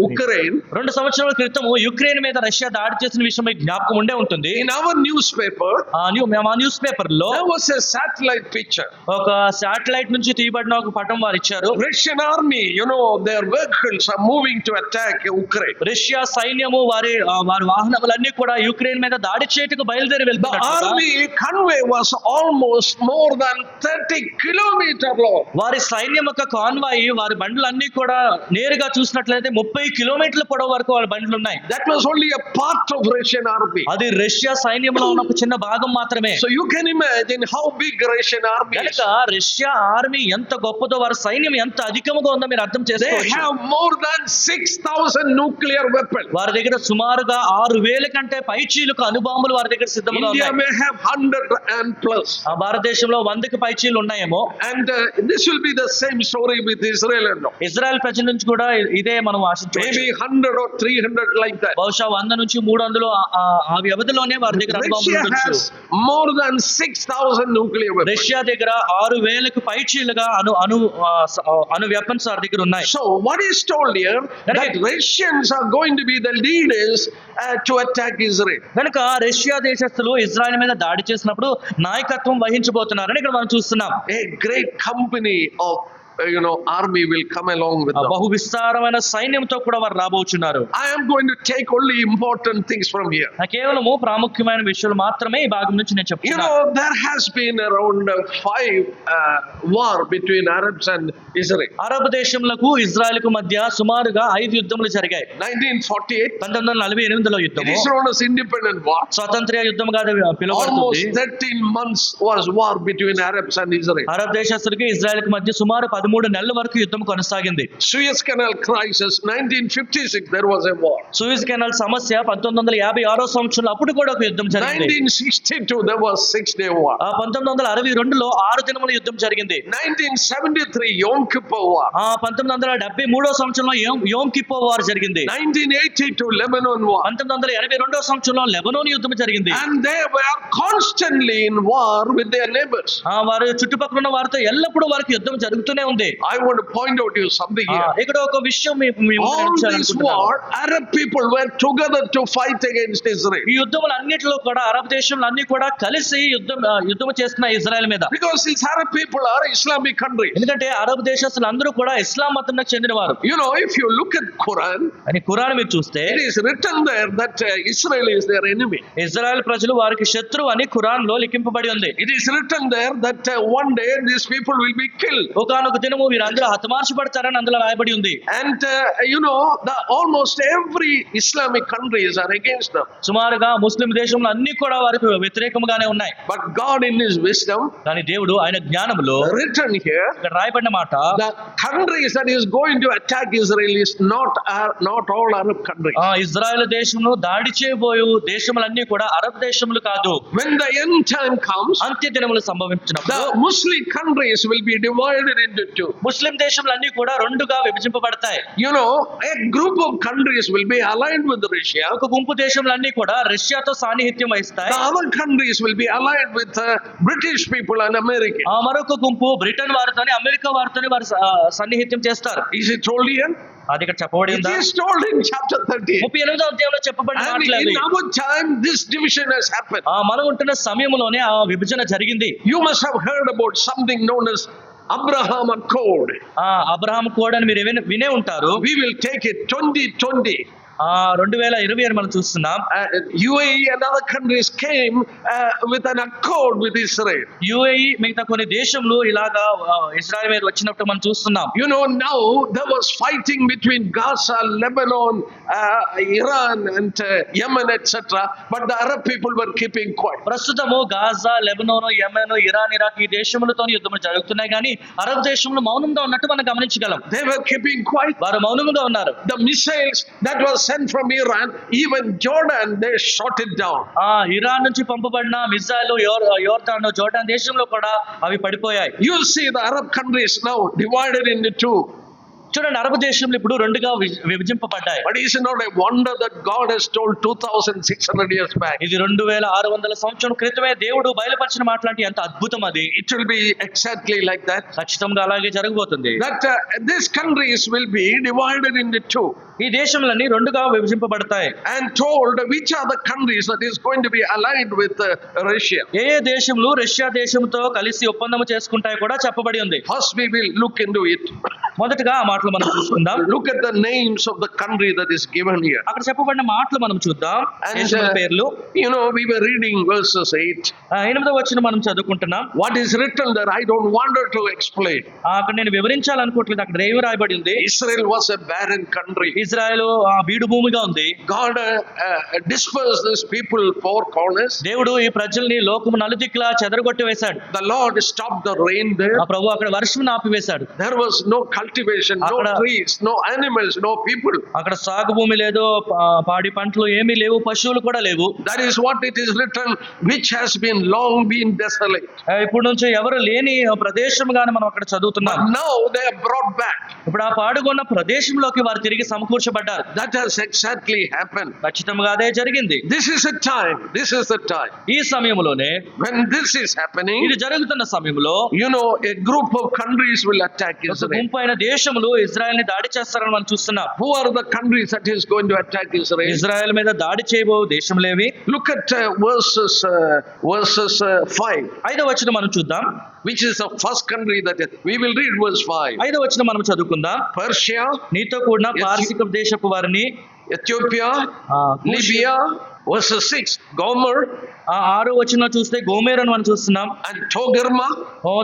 Ukraine. 2 సంవత్సరాల క్రితం యుక్రెయిన్ మీద రష్యా దాడి చేసిన విషయం మీకు జ్ఞాపకం ఉండే ఉంటుంది. In our newspaper, మా న్యూస్ పేపర్ లో there was a satellite picture. ఒక శాటిలైట్ నుంచి తీయబడిన ఒక పటం వారు ఇచ్చారు. Russian army, their vehicles are moving to attack Ukraine. Russia సైన్యము వారి వాహనములన్నీ కూడా యుక్రెయిన్ మీద దాడి చేయటకు బయలుదేరి The వెళ్తున్నారు. army convoy was almost more than 30 kilometers long. వారి సైన్యం యొక్క కాన్వాయ్, వారి బండ్లన్నీ కూడా నేరుగా చూసినట్లయితే 30 కిలోమీటర్ల పొడవు వరకు వాళ్ళ బండ్లు ఉన్నాయి. That was only a part of Russian army. అది రష్యా సైన్యంలో ఉన్న ఒక చిన్న భాగం మాత్రమే. So you can imagine how big Russian army is. కనుక రష్యా ఆర్మీ ఎంత గొప్పదో, వారి సైన్యం ఎంత అధికముగా ఉందో మీరు అర్థం They చేసుకోవచ్చు. have more than 6,000 nuclear weapons. వారి దగ్గర సుమారుగా 6,000 కంటే పైచీలకు అణుబాంబులు వారి దగ్గర సిద్ధంగా India ఉన్నాయి. may have 100 and plus. భారతదేశంలో 100కి పైచీలు ఉన్నాయేమో. And this will be the same story with Israel and all. Israel ప్రజల నుంచి కూడా ఇదే మనం ఆశించవచ్చు. Maybe 100 or 300 like that. బహుశా 100 నుంచి 300 ఆ వ్యవధిలోనే వారి దగ్గర అణుబాంబులు Russia ఉండొచ్చు. has more than 6,000 nuclear weapons. Russia దగ్గర 6,000కు పైచీలుగా అణు వెపన్స్ వారి దగ్గర ఉన్నాయి. So what is told here, that Russians are going to be the leaders to attack Israel. కనుక రష్యా దేశస్తులు ఇజ్రాయెల్ మీద దాడి చేసినప్పుడు నాయకత్వం వహించబోతున్నారని ఇక్కడ మనం చూస్తున్నాం. A great company of army will come along with them. బహు విస్తారమైన సైన్యంతో కూడా వారు రాబోచున్నారు. I am going to take only important things from here. కేవలము ప్రాముఖ్యమైన విషయాలు మాత్రమే ఈ భాగం నుంచి నేను చెప్తున్నాను. There has been around 5 war between Arabs and Israel. Arab దేశములకు ఇజ్రాయెల్కు మధ్య సుమారుగా 5 యుద్ధములు జరిగాయి. 1948, 1948లో it యుద్ధము is known as independent war. స్వతంత్ర యుద్ధముగా పిలువబడుతుంది. Almost 13 months was war between Arabs and Israel. Arab దేశస్తులకి ఇజ్రాయెల్కి మధ్య సుమారు 13 నెలల వరకు యుద్ధం కొనసాగింది. Suez Canal crisis, 1956, there was a war. Suisse canal సమస్య 1956 సంవత్సరంలో అప్పుడు కూడా ఒక యుద్ధం జరిగింది. 1962, there was 6-day war. 1962లో 6 దినముల యుద్ధం జరిగింది. 1973, Yom Kippur war. 1973 సంవత్సరంలో యోమ్ కిప్పో వార్ జరిగింది. 1982, Lebanon war. 1982 సంవత్సరంలో లెబనోన్ యుద్ధం జరిగింది. And they were constantly in war with their neighbors. వారు చుట్టుపక్కల ఉన్న వారితో ఎల్లప్పుడూ వారికి యుద్ధం జరుగుతూనే ఉంది. I want to point out you something here. ఇక్కడ ఒక విషయం All this war, Arab people were together to fight against Israel. ఈ యుద్ధములన్నిటిలో కూడా అరబ్ దేశంలో అన్ని కూడా కలిసి యుద్ధం చేస్తున్న ఇజ్రాయెల్ మీద. Because these Arab people are Islamic countries. ఎందుకంటే అరబ్ దేశస్తులు అందరూ కూడా ఇస్లాం మతంకు చెందినవారు. If you look at Quran, అని ఖురాన్ మీరు చూస్తే it is written there that Israel is their enemy. Israel ప్రజలు వారికి శత్రువు అని ఖురాన్ లో లిఖింపబడి ఉంది. It is written there that one day these people will be killed. ఒకనొక దినము వీరందరూ హతమార్చబడతారని అందులో రాయబడి ఉంది. And almost every Islamic countries are against them. సుమారుగా ముస్లిం దేశంలో అన్ని కూడా వారికి వ్యతిరేకంగానే ఉన్నాయి. But God in His wisdom, కానీ దేవుడు ఆయన జ్ఞానములో written here, ఇక్కడ రాయబడిన మాట, the countries that is going to attack Israel is not all Arab countries. Israel దేశమును దాడి చేయబోయే దేశములన్నీ కూడా అరబ్ దేశములు కాదు. When the end time comes, అంత్య దినములు సంభవించినప్పుడు the Muslim countries will be divided into two. ముస్లిం దేశములన్నీ కూడా రెండుగా విభజింపబడతాయి. A group of countries will be aligned with Russia. ఒక గుంపు దేశములన్నీ కూడా రష్యాతో సాన్నిహిత్యం వహిస్తాయి. The other countries will be allied with British people and Americans. మరొక గుంపు బ్రిటన్ వారితోని అమెరికా వారితోని వారు సన్నిహిత్యం చేస్తారు. Is it told here? అది ఇక్కడ చెప్పబడి It ఉందా? is told in chapter 13. 38వ అధ్యాయంలో చెప్పబడిన And మాటలు అవి. in our time, this division has happened. మనం ఉంటున్న సమయంలోనే ఆ విభజన జరిగింది. You must have heard about something known as Abraham Accord. Abraham code అని మీరు వినే ఉంటారు. We will take it 2020. 2020 మనం చూస్తున్నాం. UAE and other countries came with an accord with Israel. UAE మిగతా కొన్ని దేశంలో ఇలాగా ఇజ్రాయెల్ మీద వచ్చినప్పుడు మనం చూస్తున్నాం. You know, now there was fighting between Gaza, Lebanon, Iran and Yemen, etc. But the Arab people were keeping quiet. ప్రస్తుతము Gaza, Lebanon, Yemen, Iran, Iraq ఈ దేశములతో యుద్ధములు జరుగుతున్నాయి కానీ అరబ్ దేశంలో మౌనంగా ఉన్నట్టు మనం గమనించగలం. They were keeping quiet. వారు మౌనంగా ఉన్నారు. The missiles that were sent from Iran, even Jordan, they shot it down. Iran నుంచి పంపబడిన మిసైల్ యోర్దాను, జోర్డాన్ దేశంలో కూడా అవి పడిపోయాయి. You see the Arab countries now divided into two. చూడండి, అరబ్ దేశంలో ఇప్పుడు రెండుగా విభజింపబడ్డాయి. But is it not a wonder that God has told 2600 years back? ఇది 2600 సంవత్సరం క్రితమే దేవుడు బయలుపరిచిన మాట్లాంటి ఎంత అద్భుతం అది. It will be exactly like that. ఖచ్చితంగా అలాగే జరగబోతుంది. That these countries will be divided into two. ఈ దేశములన్నీ రెండుగా విభజింపబడతాయి. And told which are the countries that is going to be allied with Russia. ఏ దేశములు రష్యా దేశంతో కలిసి ఒప్పందం చేసుకుంటాయి కూడా చెప్పబడి ఉంది. First we will look into it. మొదటగా ఆ మాటలు మనం చూసుకుందాం. Look at the names of the country that is given here. అక్కడ చెప్పబడిన మాటలు మనం చూద్దాం. దేశముల పేర్లు. You know, we were reading verses 8. 8వ వచనం మనం చదువుకుంటున్నాం. What is written there, I don't want to explain. అక్కడ నేను వివరించాలనుకోవట్లేదు. అక్కడ ఏమి రాయబడి ఉంది? Israel was a barren country. Israel బీడు భూమిగా ఉంది. God dispersed these people four corners. దేవుడు ఈ ప్రజల్ని లోకము నలుదిక్కులా చెదరగొట్టి వేశాడు. The Lord stopped the rain there. ఆ ప్రభు అక్కడ వర్షం ఆపివేశాడు. There was no cultivation, no trees, no animals, no people. అక్కడ సాగు భూమి లేదు, పాడి పంటలు ఏమీ లేవు, పశువులు కూడా లేవు. That is what it is written, which has been long been desolate. ఇప్పుడు నుంచి ఎవరు లేని ప్రదేశంగానే మనం అక్కడ చదువుతున్నాం. But now they are brought back. ఇప్పుడు ఆ పాడుకున్న ప్రదేశంలోకి వారు తిరిగి సమకూర్చబడ్డారు. That has exactly happened. ఖచ్చితంగా అదే జరిగింది. This is a time. This is the time. ఈ సమయంలోనే When this is happening, ఇది జరుగుతున్న సమయంలో you know, a group of countries will attack Israel. గుంపైన దేశములు ఇజ్రాయెల్ ని దాడి చేస్తారని మనం చూస్తున్నాం. Who are the countries that is going to attack Israel? Israel మీద దాడి చేయబో దేశములేవి? Look at verses 5. 5వ వచనం మనం చూద్దాం. Which is the first country that we will read verse 5. 5వ వచనం మనం చదువుకుందాం. Persia, నీతో కూడిన పారసీక దేశపు వారిని, Ethiopia, Libya, verses 6. Gomer 6వ వచనంలో చూస్తే గోమేర్ అని మనం చూస్తున్నాం. and Togarma,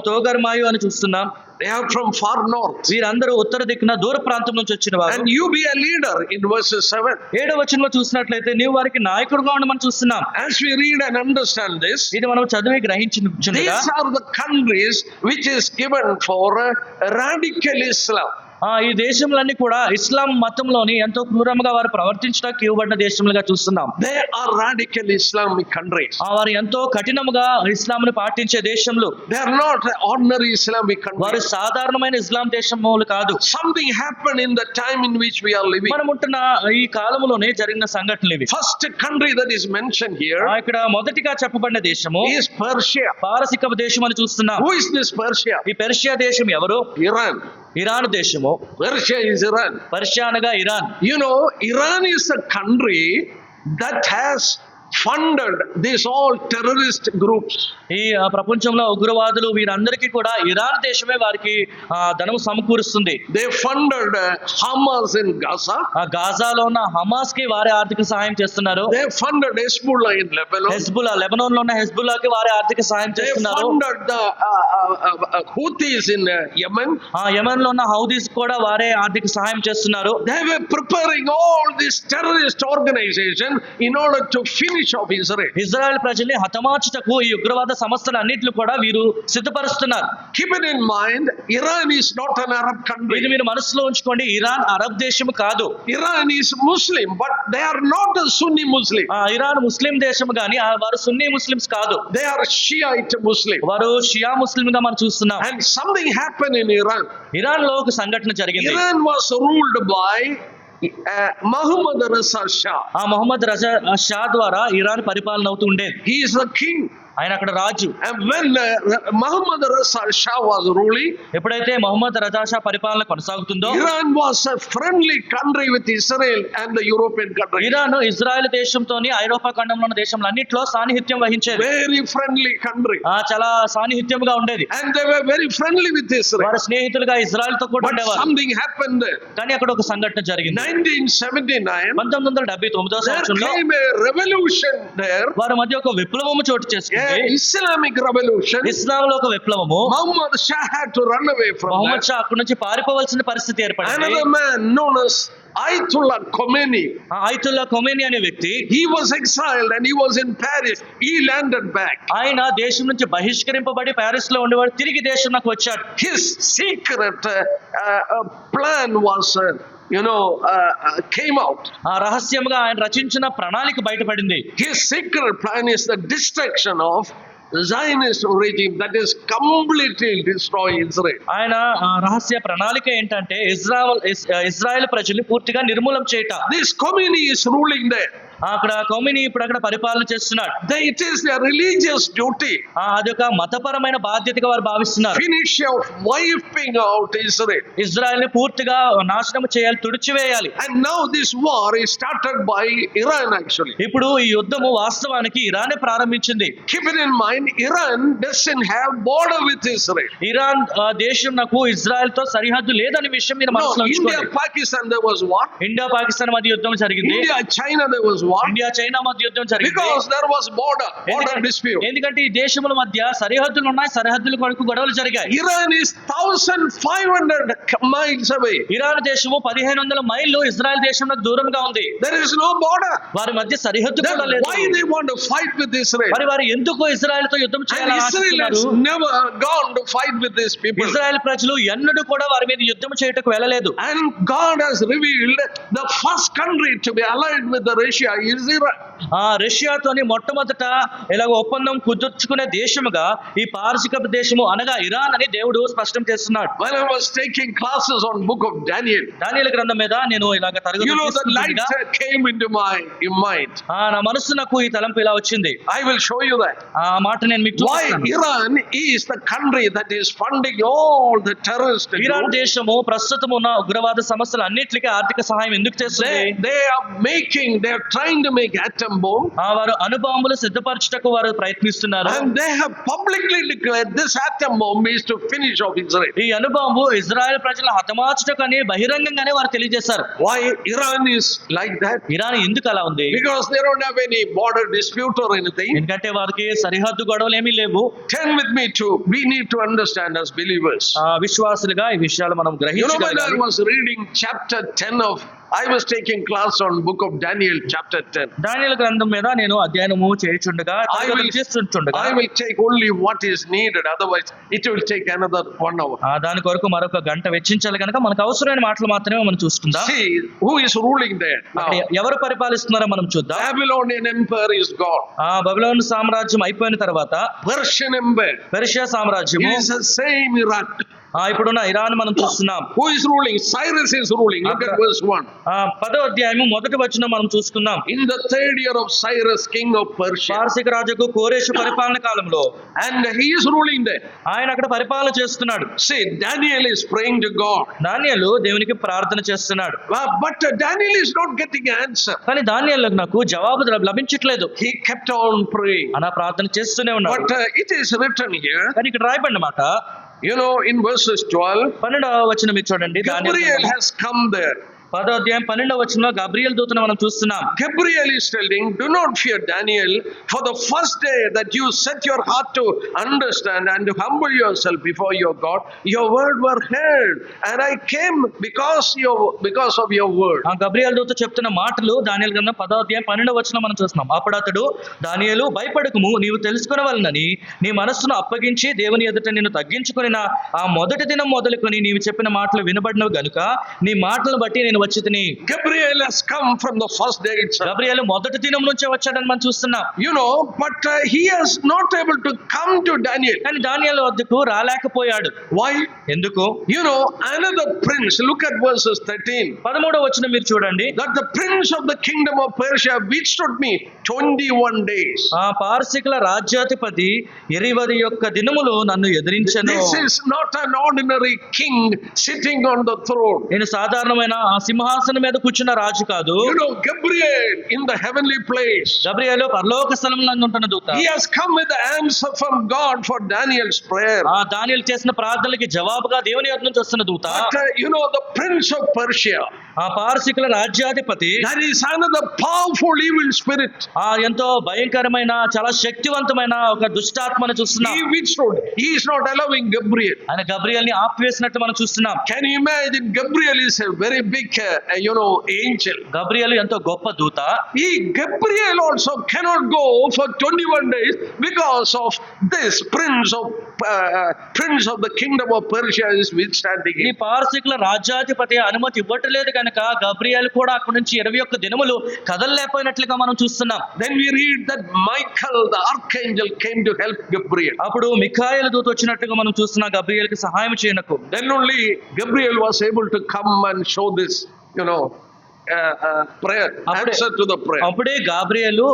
తోగర్మాయు అని చూస్తున్నాం. they are from far north. వీరందరూ ఉత్తర దిక్కున దూర ప్రాంతం నుంచి వచ్చిన వారు. And you be a leader in verses 7. 7వ వచనంలో చూసినట్లయితే నీవు వారికి నాయకుడుగా ఉండమని చూస్తున్నాం. As we read and understand this, ఇది మనం చదివి గ్రహించిన these are the countries which is given for radical Islam. ఈ దేశములన్నీ కూడా ఇస్లాం మతంలోని ఎంతో క్రూరంగా వారు ప్రవర్తించడానికి ఇవ్వబడిన దేశములుగా చూస్తున్నాం. They are radical Islamic countries. వారు ఎంతో కఠినముగా ఇస్లాంను పాటించే దేశములు. They are not ordinary Islamic వారు countries. సాధారణమైన ఇస్లాం దేశములు కాదు. Something happened in the time in which we are living. మనం ఉంటున్న ఈ కాలములోనే జరిగిన సంఘటనలు ఇవి. First country that is mentioned here ఇక్కడ మొదటిగా చెప్పబడిన దేశము is Persia. పారసిక దేశం అని చూస్తున్నాం. Who is this Persia? ఈ పెర్షియా దేశం ఎవరు? Iran. ఇరాన్ దేశము. Persia is Iran. పర్షియా అనగా Iran. You know, Iran is a country that has funded these all terrorist groups. ఈ ప్రపంచంలో ఉగ్రవాదులు వీరందరికీ కూడా ఇరాన్ దేశమే వారికి ధనము సమకూరుస్తుంది. They funded Hamas in Gaza. గాజాలో ఉన్న హమాస్ కి వారే ఆర్థిక సహాయం చేస్తున్నారు. They funded Hezbollah in Lebanon. Hezbollah, Lebanon లో ఉన్న హెజ్బుల్లాకి వారే ఆర్థిక సహాయం They చేస్తున్నారు. funded the Houthis in Yemen. Yemen లో ఉన్న హౌదీస్ కూడా వారే ఆర్థిక సహాయం చేస్తున్నారు. They were preparing all this terrorist organization in order to finish off Israel. Israel ప్రజల్ని హతమార్చుటకు ఈ ఉగ్రవాద సంస్థలన్నింటిని కూడా వీరు సిద్ధపరుస్తున్నారు. Keep it in mind, Iran is not an Arab ఇది country. మీరు మనసులో ఉంచుకోండి. ఇరాన్ అరబ్ దేశం కాదు. Iran is Muslim, but they are not a Sunni Muslim. Iran Muslim దేశం గాని వారు సున్నీ ముస్లిమ్స్ కాదు. They are Shiite Muslim. వారు షియా ముస్లిం గా మనం చూస్తున్నాం. And something happened in Iran. Iran లో ఒక సంఘటన జరిగింది. Iran was ruled by Muhammad Reza Shah. Mohammed రజా షా ద్వారా ఇరాన్ పరిపాలన అవుతూ ఉండేది. He is the king. ఆయన అక్కడ రాజు. And when Muhammad Raza Shah was ruling, ఎప్పుడైతే మహమ్మద్ రజా షా పరిపాలన కొనసాగుతుందో, Iran was a friendly country with Israel and the European countries. Iran Israel దేశంతోని ఐరోపా ఖండంలో ఉన్న దేశంలో అన్నిట్లో సాన్నిహిత్యం వహించేది. Very friendly country. చాలా సాన్నిహిత్యంగా ఉండేది. And they were very friendly with Israel. వారు స్నేహితులుగా ఇజ్రాయెల్ తో కూడా But ఉండేవారు. something happened there. కానీ అక్కడ ఒక సంఘటన జరిగింది. 1979, 1979 there సంవత్సరంలో came a revolution there. వారి మధ్య ఒక విప్లవము చోటు A చేసుకుంది. Islamic revolution. ఇస్లాంలో ఒక విప్లవము. Muhammad Shah had to run away from Mohammed that. Shah అక్కడి నుంచి పారిపోవలసిన పరిస్థితి ఏర్పడింది. Another man known as Ayatollah Khomeini. Ayatollah Khomeini అనే వ్యక్తి, He was exiled and he was in Paris. He landed back. ఆయన దేశం నుంచి బహిష్కరింపబడి ప్యారిస్ లో ఉండేవాడు తిరిగి దేశంలోకి వచ్చాడు. His secret plan was, came out. ఆ రహస్యంగా ఆయన రచించిన ప్రణాళిక బయటపడింది. His secret plan is the destruction of Zionist regime, that is completely destroy Israel. ఆయన రహస్య ప్రణాళిక ఏంటంటే ఇజ్రాయెల్ ప్రజల్ని పూర్తిగా నిర్మూలం చేయట. This Khomeini is ruling there. అక్కడ ఖొమేని ఇప్పుడు అక్కడ పరిపాలన చేస్తున్నాడు. It is their religious duty. అదొక మతపరమైన బాధ్యతగా వారు భావిస్తున్నారు. Finish of wiping out Israel. Israel ని పూర్తిగా నాశనం చేయాలి, తుడిచివేయాలి. And now this war is started by Iran actually. ఇప్పుడు ఈ యుద్ధము వాస్తవానికి ఇరానే ప్రారంభించింది. Keep it in mind, Iran doesn't have border with Israel. Iran దేశం నాకు ఇజ్రాయెల్ తో సరిహద్దు లేదనే విషయం మీరు No, మనసులో India, ఉంచుకోండి. Pakistan there was war. India Pakistan మధ్య యుద్ధం జరిగింది. India, China there was war. India China మధ్య యుద్ధం జరిగింది. Because there was border dispute. ఎందుకంటే ఈ దేశముల మధ్య సరిహద్దులు ఉన్నాయి, సరిహద్దుల కొరకు గొడవలు జరిగాయి. Iran is 1,500 miles away. Iran దేశము 1500 మైళ్ళు ఇజ్రాయెల్ దేశంలో దూరంగా ఉంది. There is no border. వారి మధ్య సరిహద్దు Then కూడా లేదు. why they want to fight with Israel? మరి వారు ఎందుకు ఇజ్రాయెల్ తో యుద్ధం And చేయాలని Israel has ఆశిస్తున్నారు? never gone to fight with these people. Israel ప్రజలు ఎన్నడూ కూడా వారి మీద యుద్ధం చేయటకు వెళ్ళలేదు. And God has revealed the first country to be allied with the Russia is Iran. రష్యాతోని మొట్టమొదట ఇలాగ ఒప్పందం కుదుర్చుకునే దేశముగా ఈ పారసిక దేశము అనగా ఇరాన్ అని దేవుడు స్పష్టం చేస్తున్నాడు. When I was taking classes on book of Daniel, దానియేలు గ్రంథం మీద నేను ఇలాగ the తరగతి light came into my mind. నా మనస్సునకు ఈ తలంపు ఇలా వచ్చింది. I will show you that. ఆ మాట నేను మీకు Why చూపిస్తాను. Iran is the country that is funding all the terrorist Iran groups. దేశము ప్రస్తుతం ఉన్న ఉగ్రవాద సమస్యలు అన్నిటికీ ఆర్థిక సహాయం ఎందుకు చేస్తుంది? They are trying to make atom bomb. వారు అణుబాంబులు సిద్ధపరచుటకు వారు ప్రయత్నిస్తున్నారు. And they have publicly declared this atom bomb is to finish off Israel. ఈ అణుబాంబు ఇజ్రాయెల్ ప్రజల హతమార్చుటకు అని బహిరంగంగానే వారు తెలియజేశారు. Why Iran is like that? Iran ఎందుకు అలా ఉంది? Because they don't have any border dispute or anything. ఎందుకంటే వారికి సరిహద్దు గొడవలు ఏమీ లేవు. Turn with me to, we need to understand as believers. విశ్వాసులుగా ఈ విషయాలు మనం When I గ్రహించగలగాలి. was reading chapter 10 of, I was taking class on book of Daniel chapter 10. దానియేలు గ్రంథం మీద నేను అధ్యయనము చేయుచుండగా చేస్తుండగా I will take only what is needed, otherwise it will take another 1 hour. దాని కొరకు మరొక గంట వెచ్చించాలి కనుక మనకు అవసరమైన మాటలు మాత్రమే మనం చూసుకుందాం. See who is ruling there now. అక్కడ ఎవరు పరిపాలిస్తున్నారో మనం చూద్దాం. Babylonian empire is gone. బబులోను సామ్రాజ్యం అయిపోయిన తర్వాత Persian empire. పెర్షియా సామ్రాజ్యము, It is the same Iraq. ఇప్పుడున్న ఇరాన్ మనం చూస్తున్నాం. Who is ruling? Cyrus is ruling. Look at verse 1. 10వ అధ్యాయము మొదటి వచనం మనం చూసుకుందాం. In the 3rd year of Cyrus, king of Persia. పారసిక రాజుకు కోరేషు పరిపాలన కాలంలో And he is ruling there. ఆయన అక్కడ పరిపాలన చేస్తున్నాడు. See, Daniel is praying to God. దానియేలు దేవునికి ప్రార్థన చేస్తున్నాడు. But Daniel is not getting answer. కానీ దానియేలుకు నాకు జవాబు లభించట్లేదు. He kept on praying. అలా ప్రార్థన చేస్తూనే ఉన్నాడు. But it is written here, కానీ ఇక్కడ రాయబడిన మాట in verses 12, 12వ వచనం మీరు చూడండి. Gabriel has come there. 10వ అధ్యాయం 12వ వచనంలో గబ్రియల్ దూతను మనం చూస్తున్నాం. Gabriel is telling, do not fear Daniel, for the first day that you set your heart to understand and to humble yourself before your God, your word were heard, and I came because of your word. Gabriel దూత చెప్తున్న మాటలు దానియేలు గ్రంథం 10వ అధ్యాయం 12వ వచనం మనం చూస్తున్నాం. అప్పుడు అతడు, దానియేలు భయపడకుము, నీవు తెలుసుకొనవలెనని నీ మనస్సును అప్పగించి దేవుని ఎదుట నిన్ను తగ్గించుకొనిన ఆ మొదటి దినం మొదలుకొని నీవు చెప్పిన మాటలు వినబడినవి గనుక నీ మాటలను బట్టి నేను వచ్చితిని. Gabriel has come from the first day itself. Gabriel మొదటి దినం నుంచే వచ్చాడని మనం చూస్తున్నాం. But he is not able to come to Daniel. కానీ దానియేలు వద్దకు రాలేకపోయాడు. Why? ఎందుకు? Another prince, look at verses 13. 13వ వచనం మీరు చూడండి. That the prince of the kingdom of Persia withstood me 21 days. ఆ పారసీకుల రాజ్యాధిపతి 21 దినములు నన్ను ఎదిరించెను. This is not an ordinary king sitting on the throne. నేను సాధారణమైన ఆ సింహాసనం మీద కూర్చున్న రాజు కాదు. Gabriel in the heavenly place. Gabriel పరలోక స్థలంలో ఉంటున్న దూత. He has come with the answer from God for Daniel's prayer. ఆ దానియేలు చేసిన ప్రార్థనలకి జవాబుగా దేవుని యొద్ద నుంచి వస్తున్న దూత. But the prince of Persia, ఆ పారసీకుల రాజ్యాధిపతి, that is another powerful evil spirit. ఆ ఎంతో భయంకరమైన చాలా శక్తివంతమైన ఒక దుష్టాత్మను చూస్తున్నాం. He withstood. He is not allowing Gabriel. ఆయన గబ్రియేలుని ఆపివేసినట్టు మనం చూస్తున్నాం. Can you imagine? Gabriel is a very big angel. Gabriel ఎంతో గొప్ప దూత. Gabriel also cannot go for 21 days because of this prince of the kingdom of Persia is withstanding ఈ him. పారసీకుల రాజ్యాధిపతి అనుమతి ఇవ్వట్లేదు కనుక గబ్రియేలు కూడా అక్కడి నుంచి 21 దినములు కదలలేకపోయినట్లుగా మనం చూస్తున్నాం. Then we read that Michael the archangel came to help Gabriel. అప్పుడు మిఖాయేలు దూత వచ్చినట్టుగా మనం చూస్తున్నాం గబ్రియేలుకి సహాయం చేయనకు. Then only Gabriel was able to come and show this prayer, answer to the prayer. అప్పుడే గాబ్రియేలు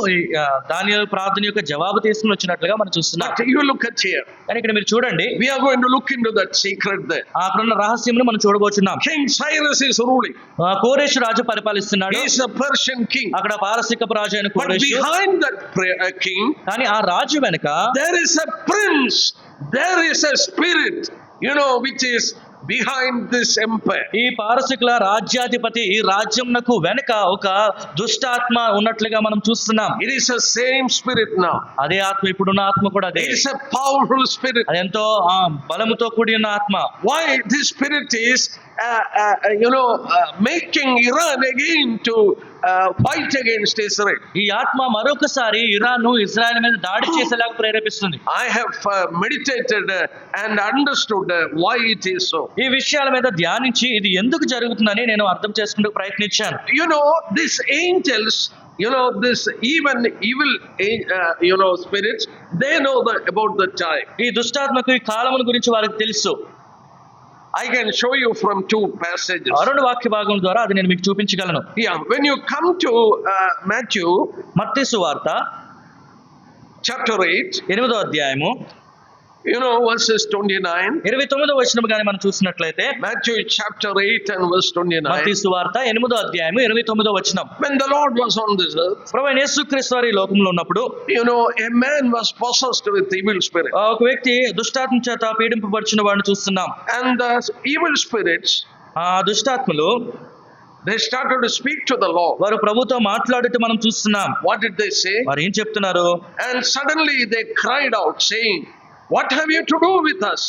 దానియేలు ప్రార్థన యొక్క జవాబు తీసుకుని వచ్చినట్లుగా మనం చూస్తున్నాం. But you look at here. కానీ ఇక్కడ మీరు చూడండి, We are going to look into that secret there. అక్కడున్న రహస్యంను మనం చూడబోతున్నాం. King Cyrus is ruling. కోరేషు Raju పరిపాలిస్తున్నాడు. He is a Persian king. అక్కడ పారసీకపు రాజు అయిన But కోరేషు. behind that king, కానీ ఆ రాజు వెనుక there is a prince. There is a spirit, which is behind this empire. ఈ పారసీకుల రాజ్యాధిపతి ఈ రాజ్యంనకు వెనుక ఒక దుష్టాత్మ ఉన్నట్లుగా మనం చూస్తున్నాం. It is the same spirit now. అదే ఆత్మ, ఇప్పుడున్న ఆత్మ కూడా అదే. It is a powerful spirit. అది ఎంతో బలముతో కూడి ఉన్న ఆత్మ. Why this spirit is making Iran again to fight against Israel. ఈ ఆత్మ మరొకసారి ఇరాన్ ఇజ్రాయెల్ మీద దాడి చేసేలాగా ప్రేరేపిస్తుంది. I have meditated and understood why it is so. ఈ విషయాల మీద ధ్యానించి ఇది ఎందుకు జరుగుతుందని నేను అర్థం చేసుకుంటూ ప్రయత్నించాను. These angels, this even evil spirits, they know about the time. ఈ దుష్టాత్మకు ఈ కాలముల గురించి వారికి తెలుసు. I can show you from 2 passages. రెండు వాక్య భాగం ద్వారా అది నేను మీకు చూపించగలను. When you come to Matthew, మత్తయి సువార్త chapter 8, 8వ అధ్యాయము, verses 29. 29వ వచనం గాని మనం చూసినట్లయితే, Matthew chapter 8 and verse 29. మత్తయి సువార్త 8వ అధ్యాయము 29వ వచనం. When the Lord was on this earth, ప్రభువైన యేసుక్రీస్తు వారు ఈ లోకంలో ఉన్నప్పుడు, a man was possessed with evil spirit. ఒక వ్యక్తి దుష్టాత్మ చేత పీడింపబడిన వాడిని చూస్తున్నాం. And the evil spirits, ఆ దుష్టాత్మలు they started to speak to the Lord. వారు ప్రభుతో మాట్లాడుతూ మనం చూస్తున్నాం. What did they say? వారు ఏం చెప్తున్నారు? And suddenly they cried out, saying, "What have you to do with us?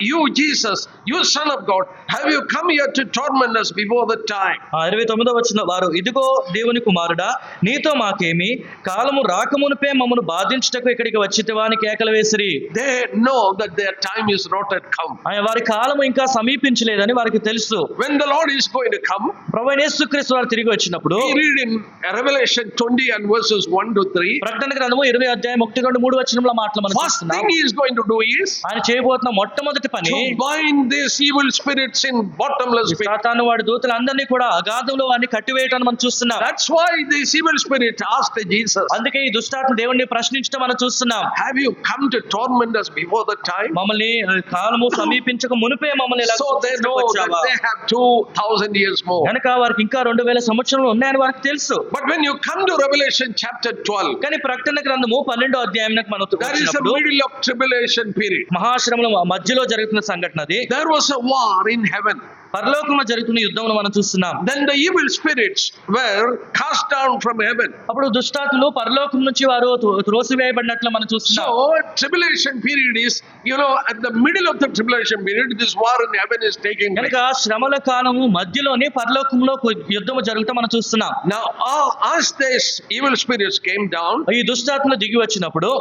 You Jesus, you son of God, have you come here to torment us before the time?" 29వ వచనం, వారు ఇదిగో దేవుని కుమారుడా, నీతో మాకేమి, కాలము రాకమునుపే మమ్మను బాధించుటకు ఇక్కడికి వచ్చితివా అని కేకలు వేసిరి. They know that their time is not yet come. వారి కాలము ఇంకా సమీపించలేదని వారికి తెలుసు. When the Lord is going to come, ప్రభువైన యేసుక్రీస్తు వారు తిరిగి వచ్చినప్పుడు, we read in Revelation 20 and verses 1 to 3. ప్రకటన గ్రంథము 20 అధ్యాయం 1, 2, 3 వచనంలో మాటలు మనం First చూస్తున్నాం. thing he is going to do is ఆయన చేయబోతున్న మొట్టమొదటి పని, to bind these evil spirits in bottomless pit. సాతాను వాడి దూతలందరినీ కూడా అగాధంలో వారిని కట్టివేయటాన్ని మనం చూస్తున్నాం. That's why this evil spirit asked Jesus, అందుకే ఈ దుష్టాత్మ దేవుణ్ణి ప్రశ్నించడం మనం చూస్తున్నాం. "Have you come to torment us before the time?" మమ్మల్ని కాలము సమీపించక మునిపే మమ్మల్ని ఇలా So they know that they have 2000 years more. కనుక వారికి ఇంకా 2000 సంవత్సరాలు ఉన్నాయని వారికి తెలుసు. But when you come to Revelation chapter 12, కానీ ప్రకటన గ్రంథము 12వ అధ్యాయానికి మనం that is the middle of tribulation period. మహాశ్రమల మధ్యలో జరుగుతున్న సంఘటన అది. There was a war in heaven. పరలోకంలో జరుగుతున్న యుద్ధంలో మనం చూస్తున్నాం. Then the evil spirits were cast down from heaven. అప్పుడు దుష్టాత్మలు పరలోకం నుంచి వారు త్రోసివేయబడినట్లు మనం చూస్తున్నాం. So tribulation period is, at the middle of the tribulation period, this war in heaven is taking place. కనుక శ్రమల కాలము మధ్యలోనే పరలోకంలో యుద్ధము జరుగుతూ మనం చూస్తున్నాం. Now as these evil spirits came down, ఈ దుష్టాత్మలు దిగి వచ్చినప్పుడు,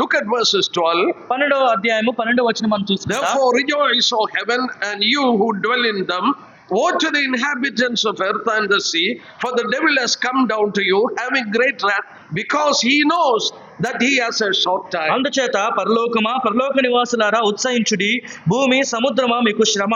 look at verses 12. 12వ అధ్యాయము 12వ వచనం మనం చూస్తున్నాం. Therefore rejoice, O heaven, and you who dwell in them. Woe to the inhabitants of earth and the sea, for the devil has come down to you, having great wrath, because he knows that he has a short time. అందుచేత పరలోకమా పరలోక నివాసులారా ఉత్సహించుడి, భూమి సముద్రమా మీకు శ్రమ,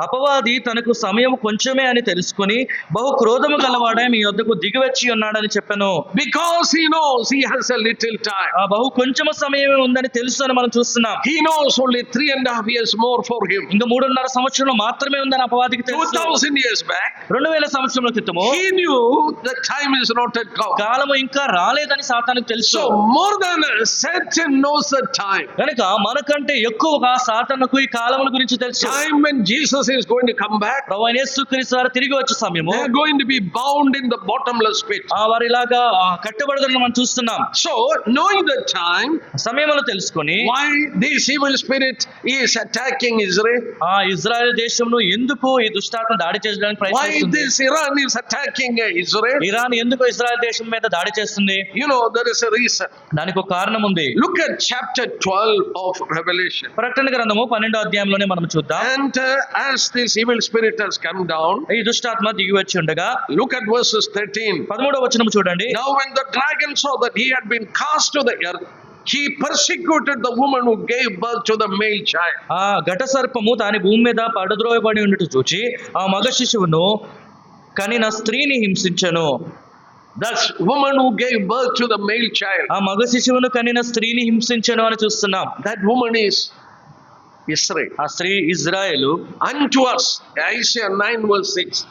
అపవాది తనకు సమయం కొంచెమే అని తెలుసుకొని బహు క్రోధము గలవాడే మీ యొద్దకు దిగివచ్చి ఉన్నాడని చెప్పాను. Because he knows he has a little time. ఆ బహు కొంచెము సమయమే ఉందని తెలుసు అని మనం చూస్తున్నాం. He knows only 3.5 years more for him. ఇంకా 3.5 సంవత్సరం మాత్రమే ఉందని అపవాదికి తెలుసు. 2000 years back, 2000 సంవత్సరాల క్రితము he knew the time is not at come. కాలము ఇంకా రాలేదని సాతానుకు తెలుసు. So more than us, Satan knows the time. కనుక మనకంటే ఎక్కువగా సాతానుకు ఈ కాలముల గురించి తెలుసు. Time when Jesus is going to come back. ప్రభువైన యేసుక్రీస్తు వారు తిరిగి వచ్చే సమయము. They are going to be bound in the bottomless pit. ఆ వారిలాగా కట్టబడదని మనం చూస్తున్నాం. So knowing the time, సమయములు తెలుసుకొని why this evil spirit is attacking Israel, ఆ ఇజ్రాయెల్ దేశంలో ఎందుకు ఈ దుష్టాత్మ దాడి చేయడానికి why ప్రయత్నిస్తుంది, this Iran is attacking Israel, Iran ఎందుకు ఇజ్రాయెల్ దేశం మీద దాడి చేస్తుంది, you know, there is a reason. దానికి ఒక కారణం ఉంది. Look at chapter 12 of Revelation. ప్రకటన గ్రంథము 12వ అధ్యాయంలోనే మనం చూద్దాం. And as this evil spirit has come down, ఈ దుష్టాత్మ దిగి వచ్చి ఉండగా look at verses 13. 13వ వచనం చూడండి. Now when the dragon saw that he had been cast to the earth, he persecuted the woman who gave birth to the male child. ఆ ఘట సర్పము దాని భూమి మీద పడద్రోయబడి ఉండుట చూచి ఆ మగ శిశువును కనిన స్త్రీని హింసించెను. That's woman who gave birth to the male child. ఆ మగ శిశువును కనిన స్త్రీని హింసించెను అని చూస్తున్నాం. That woman is Israel. ఆ స్త్రీ Israel. Unto us, Isaiah 9 verse 6.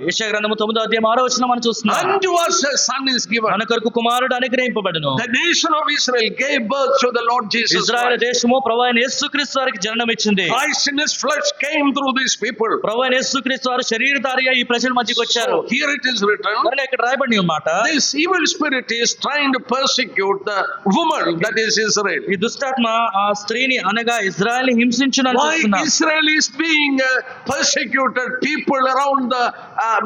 యెషయా గ్రంథము 9వ అధ్యాయం 6వ వచనం మనం చూస్తున్నాం. Unto us a son is given. మన కొరకు కుమారుడు అనుగ్రహింపబడును. The nation of Israel gave birth to the Lord Jesus Israel Christ. దేశము ప్రభువైన యేసుక్రీస్తు వారికి జననం ఇచ్చింది. Christ in his flesh came through these people. ప్రభువైన యేసుక్రీస్తు వారు శరీరధారిగా ఈ ప్రజల మధ్యకి వచ్చారు. So here it is written, మరి ఇక్కడ రాయబడిన మాట, this evil spirit is trying to persecute the woman, that is Israel. ఈ దుష్టాత్మ ఆ స్త్రీని అనగా ఇజ్రాయెల్ హింసించును అని Why చూస్తున్నాం. Israel is being persecuted? People around the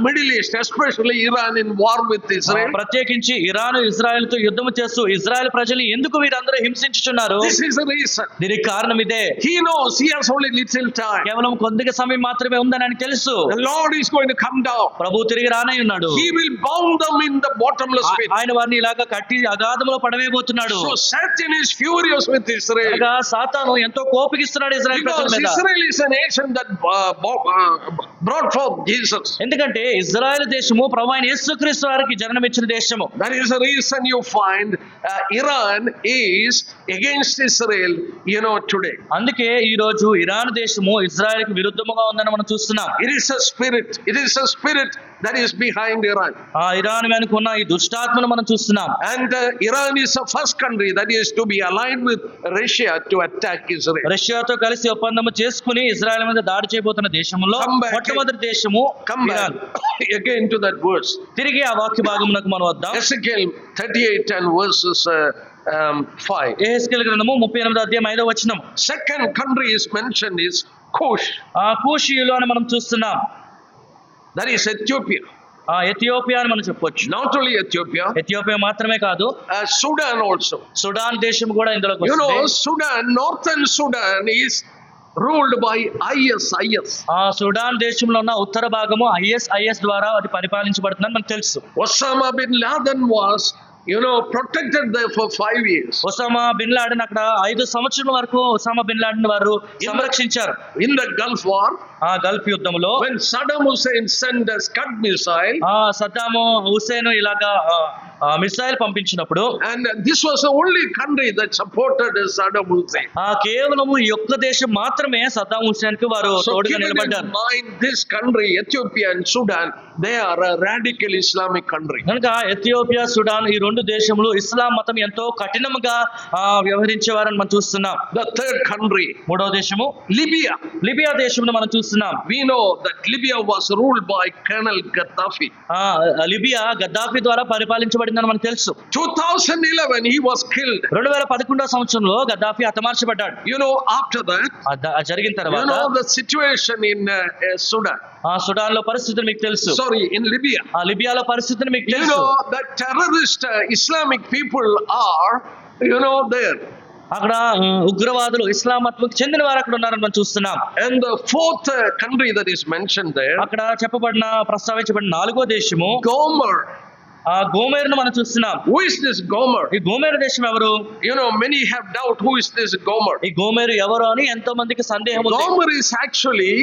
Middle East, especially Iran, in war with Israel. ప్రత్యేకించి ఇరాన్ ఇజ్రాయెల్ తో యుద్ధం చేస్తూ ఇజ్రాయెల్ ప్రజలు ఎందుకు వీరందరూ హింసించుచున్నారు? This is the reason. దీనికి కారణం ఇదే. He knows he has only little time. కేవలం కొద్దిగా సమయం మాత్రమే ఉందని ఆయనకు తెలుసు. The Lord is going to come down. ప్రభు తిరిగి రానై ఉన్నాడు. He will bound them in the bottomless pit. ఆయన వారిని ఇలాగా కట్టి అగాధములో పడవేయబోతున్నాడు. So Satan is furious with Israel. అనగా సాతాను ఎంతో కోపిస్తున్నాడు ఇజ్రాయెల్ ప్రజల Because మీద. Israel is a nation that brought forth Jesus. ఎందుకంటే ఇజ్రాయెల్ దేశము ప్రభువైన యేసుక్రీస్తు వారికి జన్మనిచ్చిన దేశము. That is the reason you find Iran is against Israel, today. అందుకే ఈ రోజు ఇరాన్ దేశము ఇజ్రాయెల్ కి విరుద్ధముగా ఉందని మనం చూస్తున్నాం. It is a spirit that is behind Iran. ఆ ఇరాన్ వెనుక ఉన్న ఈ దుష్టాత్మను మనం చూస్తున్నాం. And Iran is the first country that is to be aligned with Russia to attack Israel. రష్యాతో కలిసి ఒప్పందం చేసుకుని ఇజ్రాయెల్ మీద దాడి చేయబోతున్న దేశంలో మొట్టమొదటి దేశము Iran. Again to that verse. తిరిగి ఆ వాక్య భాగమునకు మనం వద్దాం. Ezekiel 38 and verses 5. యెహెజ్కేలు గ్రంథము 38వ అధ్యాయం 5వ వచనం. Second country is mentioned is Cush. ఆ కూషీయులు అని మనం చూస్తున్నాం. That is Ethiopia. ఆ ఎథియోపియా అని మనం చెప్పొచ్చు. Not only Ethiopia, ఎథియోపియా మాత్రమే కాదు, Sudan also. సుడాన్ దేశం కూడా ఇందులోకి వస్తుంది. Sudan, northern Sudan is ruled by ISIS. ఆ సుడాన్ దేశంలో ఉన్న ఉత్తర భాగము ఐఎస్ ద్వారా అది పరిపాలించబడుతుందని మనకు తెలుసు. Osama bin Laden was protected there for 5 years. Osama bin Laden అక్కడ 5 సంవత్సరాల వరకు ఒసామా బిన్ లాడెన్ వారు సంరక్షించారు. In the Gulf War, ఆ గల్ఫ్ యుద్ధంలో when Saddam Hussein sent a Scud missile, ఆ సద్దాము హుస్సేన్ ఇలాగా మిసైల్ పంపించినప్పుడు, and this was the only country that supported Saddam Hussein. ఆ కేవలము ఈ ఒక్క దేశం మాత్రమే సద్దాం హుస్సేన్ కి వారు తోడుగా నిలబడ్డారు. Mind this country, Ethiopia and Sudan, they are a radical Islamic country. కనుక ఎథియోపియా సుడాన్ ఈ రెండు దేశములు ఇస్లాం మతం ఎంతో కఠినంగా వ్యవహరించేవారని మనం చూస్తున్నాం. The third country, మూడవ దేశము Libya. లిబియా దేశమును మనం చూస్తున్నాం. We know that Libya was ruled by Colonel Gaddafi. Libya Gaddafi ద్వారా పరిపాలించబడిందని మనకు తెలుసు. 2011 he was killed. 2011వ సంవత్సరంలో గద్దాఫీ హతమార్చబడ్డాడు. After that, జరిగిన తర్వాత the situation in Sudan. ఆ సుడాన్ లో పరిస్థితులు మీకు తెలుసు. Sorry, in Libya. ఆ లిబియాలో పరిస్థితులు మీకు తెలుసు. That terrorist Islamic people are there. అక్కడ ఉగ్రవాదులు ఇస్లాం మతంకి చెందిన వారు అక్కడ ఉన్నారని మనం చూస్తున్నాం. And the fourth country that is mentioned there, అక్కడ ప్రస్తావించబడిన 4వ దేశము Gomer. ఆ గోమేరును మనం చూస్తున్నాం. Who is this Gomer? ఈ గోమేరు దేశం ఎవరు? You know, many have doubt who is this Gomer. ఈ గోమేరు ఎవరు అని ఎంతో మందికి సందేహం ఉంది. Gomer is actually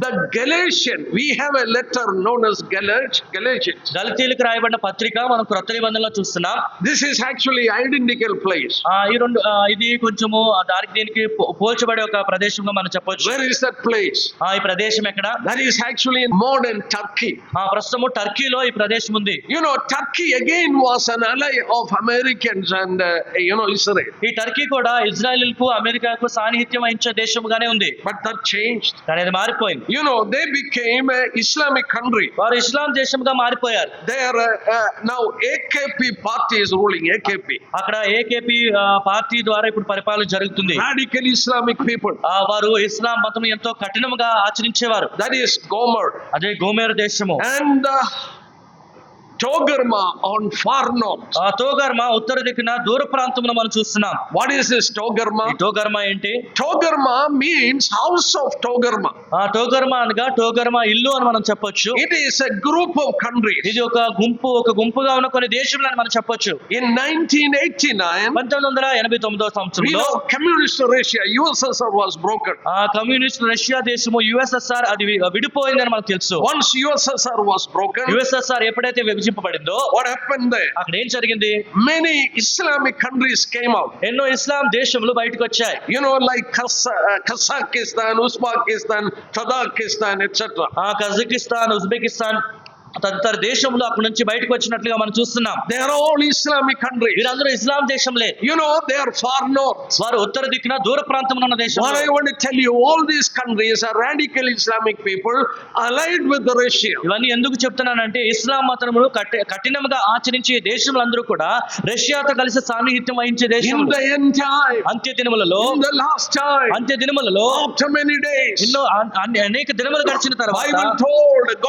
the Galatian. We have a letter known as Galatians. గలతీయులకు రాయబడిన పత్రిక మనం క్రొత్త నిబంధనలో చూస్తున్నాం. This is actually identical place. ఈ రెండు ఇది కొంచెము దానికి దీనికి పోల్చబడే ఒక ప్రదేశంగా మనం చెప్పొచ్చు. Where is that place? ఈ ప్రదేశం ఎక్కడ? That is actually in modern Turkey. ప్రస్తుతము టర్కీలో ఈ ప్రదేశం ఉంది. You know, Turkey again was an ally of Americans and Israel. ఈ టర్కీ కూడా ఇజ్రాయెల్కు అమెరికాకు సాన్నిహిత్యం వహించే దేశంగానే ఉంది. But that changed. కానీ అది మారిపోయింది. You know, they became an Islamic country. వారు ఇస్లాం దేశంగా మారిపోయారు. They are now AKP party is ruling. AKP. అక్కడ ఏకేపీ పార్టీ ద్వారా ఇప్పుడు పరిపాలన జరుగుతుంది. Radical Islamic people. వారు ఇస్లాం మతం ఎంతో కఠినంగా ఆచరించేవారు. That is Gomer. అదే గోమేరు దేశము. And Togarma on far north. తోగర్మా ఉత్తర దిక్కున దూర ప్రాంతంలో మనం చూస్తున్నాం. What is this Togarma? ఈ టోగర్మా ఏంటి? Togarma means house of Togarma. టోగర్మా అనగా టోగర్మా ఇల్లు అని మనం చెప్పొచ్చు. It is a group of countries. ఇది ఒక గుంపుగా ఉన్న కొన్ని దేశములని మనం చెప్పొచ్చు. In 1989, 1989వ we సంవత్సరంలో know communist Russia, USSR was broken. Communist Russia దేశము USSR అది విడిపోయిందని మనకు తెలుసు. Once USSR was broken, USSR ఎప్పుడైతే విభజింపబడిందో what happened there? అక్కడ ఏం జరిగింది? Many Islamic countries came out. ఎన్నో ఇస్లాం దేశములు బయటకు వచ్చాయి. You know, like Kazakhstan, Uzbekistan, Tajikistan, etc. Kazakhstan, Uzbekistan తదితర దేశంలో అక్కడ నుంచి బయటకు వచ్చినట్లుగా మనం చూస్తున్నాం. They are all Islamic countries. వీరందరూ ఇస్లాం దేశంలే. You know, they are far north. వారు ఉత్తర దిక్కున దూర ప్రాంతంలో ఉన్న దేశం. What I want to tell you, all these countries are radical Islamic people allied with Russia. ఇవన్నీ ఎందుకు చెప్తున్నానంటే ఇస్లాం మతమును కఠినంగా ఆచరించే దేశములందరూ కూడా రష్యాతో కలిసి సాన్నిహిత్యం వహించే దేశం. In the end time, అంత్య దినములలో, in the last time, అంత్య దినములలో after many days, ఎన్నో అనేక దినములు గడిచిన తర్వాత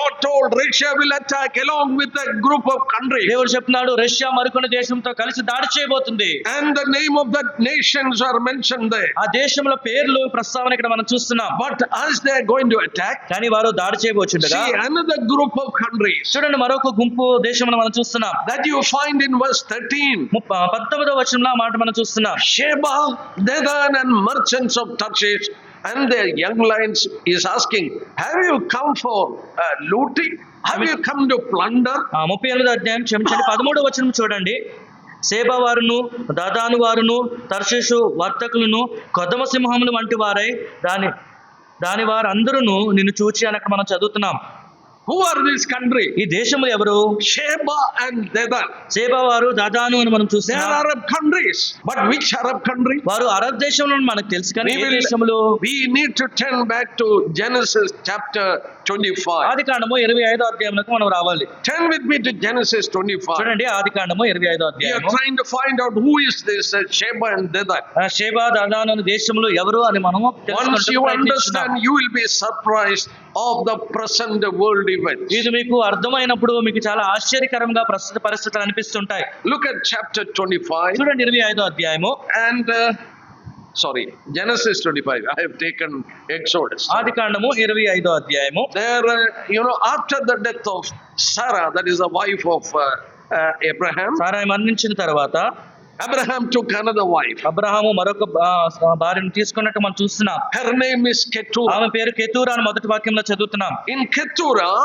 God told Russia will attack along with a group of countries. దేవుడు చెప్తున్నాడు రష్యా మరికొన్ని దేశంతో కలిసి దాడి చేయబోతుంది. And the name of that nations are mentioned there. ఆ దేశముల పేర్లు ప్రస్తావన ఇక్కడ మనం చూస్తున్నాం. But as they are going to attack, కానీ వారు దాడి చేయబోచుండగా see another group of countries చూడండి మరొక గుంపు దేశమును మనం చూస్తున్నాం. that you find in verse 13. 19వ వచనంలో ఆ మాట మనం చూస్తున్నాం. Sheba, Dedan and merchants of Tarshish and their young lions is asking, have you come for looting? Have you come to plunder? 38వ అధ్యాయం క్షమించండి 13వ వచనం చూడండి. సేబా వారును దాదాను వారును తర్షీషు వర్తకులను కొదమ సింహములు వంటి వారై దాని వారందరూ నిన్ను చూచి అని అక్కడ మనం చదువుతున్నాం. Who are this country? ఈ దేశములు ఎవరు? Sheba and Dedan. సేబా వారు దాదాను అని మనం They చూస్తున్నాం. are Arab countries. But which Arab country? వారు అరబ్ దేశంలో మనకు తెలుసు కానీ ఏ దేశములు? We need to turn back to Genesis chapter 25. ఆదికాండము 25వ అధ్యాయంలోకి మనం రావాలి. Turn with me to Genesis 25. చూడండి ఆదికాండము 25వ We are అధ్యాయము. trying to find out who is this Sheba and Dedan. Sheba దాదాను అనే దేశంలో ఎవరు అని మనము Once తెలుసుకుంటూ you ప్రయత్నిస్తున్నాం. understand, you will be surprised of the present world events. ఇది మీకు అర్థమైనప్పుడు మీకు చాలా ఆశ్చర్యకరంగా ప్రస్తుత పరిస్థితులు అనిపిస్తుంటాయి. Look at chapter 25 చూడండి 25వ అధ్యాయము. and Genesis 25. I have taken Exodus. ఆదికాండము 25వ అధ్యాయము. There, after the death of Sarah, that is the wife of Abraham, సారాయి మరణించిన తర్వాత Abraham took another wife. Abraham మరొక భార్యను తీసుకున్నట్టు మనం చూస్తున్నాం. Her name is Keturah. ఆమె పేరు కెతూరా అని మొదటి వాక్యంలో చదువుతున్నాం. In Keturah,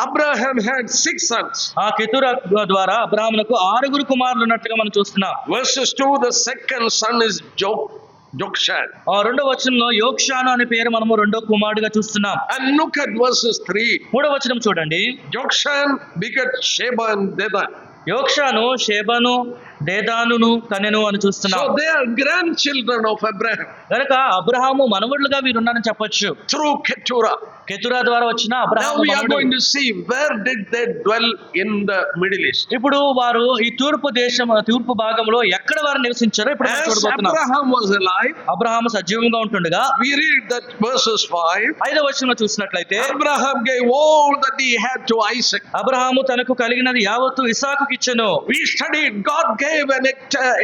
Abraham had 6 sons. ఆ కెతూరా ద్వారా అబ్రహామునకు 6 కుమారులు ఉన్నట్టుగా మనం చూస్తున్నాం. Verses 2, the second son is Jokshan. ఆ రెండో వచనంలో యోక్షాను అనే పేరు మనము రెండో కుమారుడిగా చూస్తున్నాం. And look at verses 3. మూడో వచనం చూడండి. Jokshan begat Sheba and Dedan. యోక్షాను షేబను దేదానును కనెను అని చూస్తున్నాం. So they are grandchildren of Abraham. కనుక అబ్రహాము మనవడులుగా వీరున్నారని చెప్పొచ్చు. Through Keturah. కెతురా ద్వారా వచ్చిన Now అబ్రహాము we are మనవడు. going to see where did they dwell in the Middle East. ఇప్పుడు వారు ఈ తూర్పు భాగంలో ఎక్కడ వారు నివసించారో ఇప్పుడు మనం As చూడబోతున్నాం. Abraham was alive, అబ్రహాము సజీవంగా ఉంటుండగా we read that verses 5. 5వ వచనంలో చూసినట్లయితే Abraham gave all that he had to Isaac. Abraham తనకు కలిగినది యావత్తు ఇసాకుకి ఇచ్చెను. We studied God gave gave an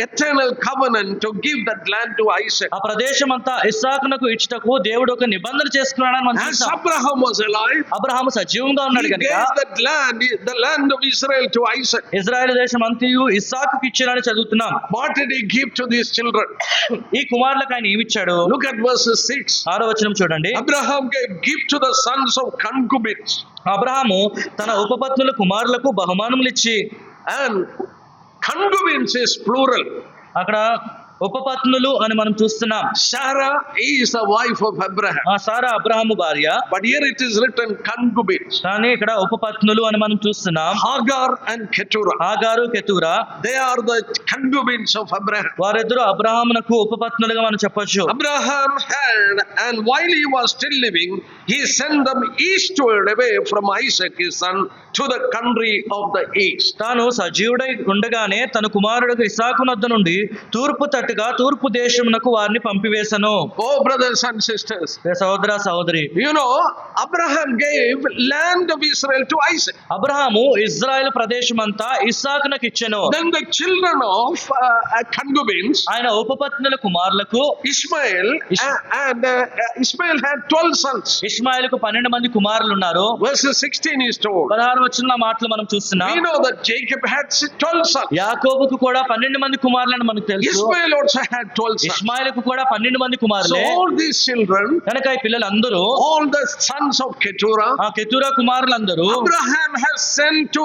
eternal covenant to give that land to Isaac. ఆ ప్రదేశం అంతా ఇస్సాకునకు ఇచ్చుటకు దేవుడు ఒక నిబంధన చేసుకున్నాడని మనం As చూస్తాం. Abraham was alive, అబ్రహాము సజీవంగా he ఉన్నాడు కనుక gave that land, the land of Israel, to Isaac. Israel దేశం అంతయు ఇస్సాకుకి ఇచ్చాడని చదువుతున్నాం. What did he give to these children? ఈ కుమారులకు ఆయన ఏమిచ్చాడు? Look at verses 6. 6వ వచనం చూడండి. Abraham gave gift to the sons of concubines. Abraham తన ఉపపత్నుల కుమారులకు బహుమానములు ఇచ్చి, And concubines is plural. అక్కడ ఉపపత్నులు అని మనం చూస్తున్నాం. Sarah is the wife of Abraham. ఆ సారా అబ్రహాము భార్య, But here it is written concubines. కానీ ఇక్కడ ఉపపత్నులు అని మనం చూస్తున్నాం. Hagar and Keturah. ఆగారు Keturah, They are the concubines of Abraham. వారిద్దరు అబ్రహామునకు ఉపపత్నులుగా మనం చెప్పొచ్చు. Abraham had, and while he was still living, he sent them eastward away from Isaac his son to the country of the east. తాను సజీవుడై ఉండగానే తన కుమారుడు ఇస్సాకు నద్ద నుండి తూర్పు దేశమునకు వారిని పంపివేశను. Oh, brothers and sisters, సహోదర సహోదరి, you know, Abraham gave land of Israel to Isaac. అబ్రహాము ఇజ్రాయెల్ ప్రదేశమంతా ఇస్సాకునకు ఇచ్చెను. Then the children of concubines, ఆయన ఉపపత్నుల కుమారులకు Ishmael, and Ishmael had 12 sons. ఇష్మాయేలుకు 12 మంది కుమారులు ఉన్నారు. Verses 16 is told. 16 వచనం మాటలు మనం చూస్తున్నాం. We know that Jacob had 12 sons. యాకోబుకు కూడా 12 మంది కుమారులని మనకు తెలుసు. Ishmael also had 12 sons. ఇష్మాయేలుకు కూడా 12 మంది So కుమారులే. all these children, కనుక ఈ పిల్లలందరూ, all the sons of Keturah, ఆ Keturah కుమారులందరూ Abraham has sent to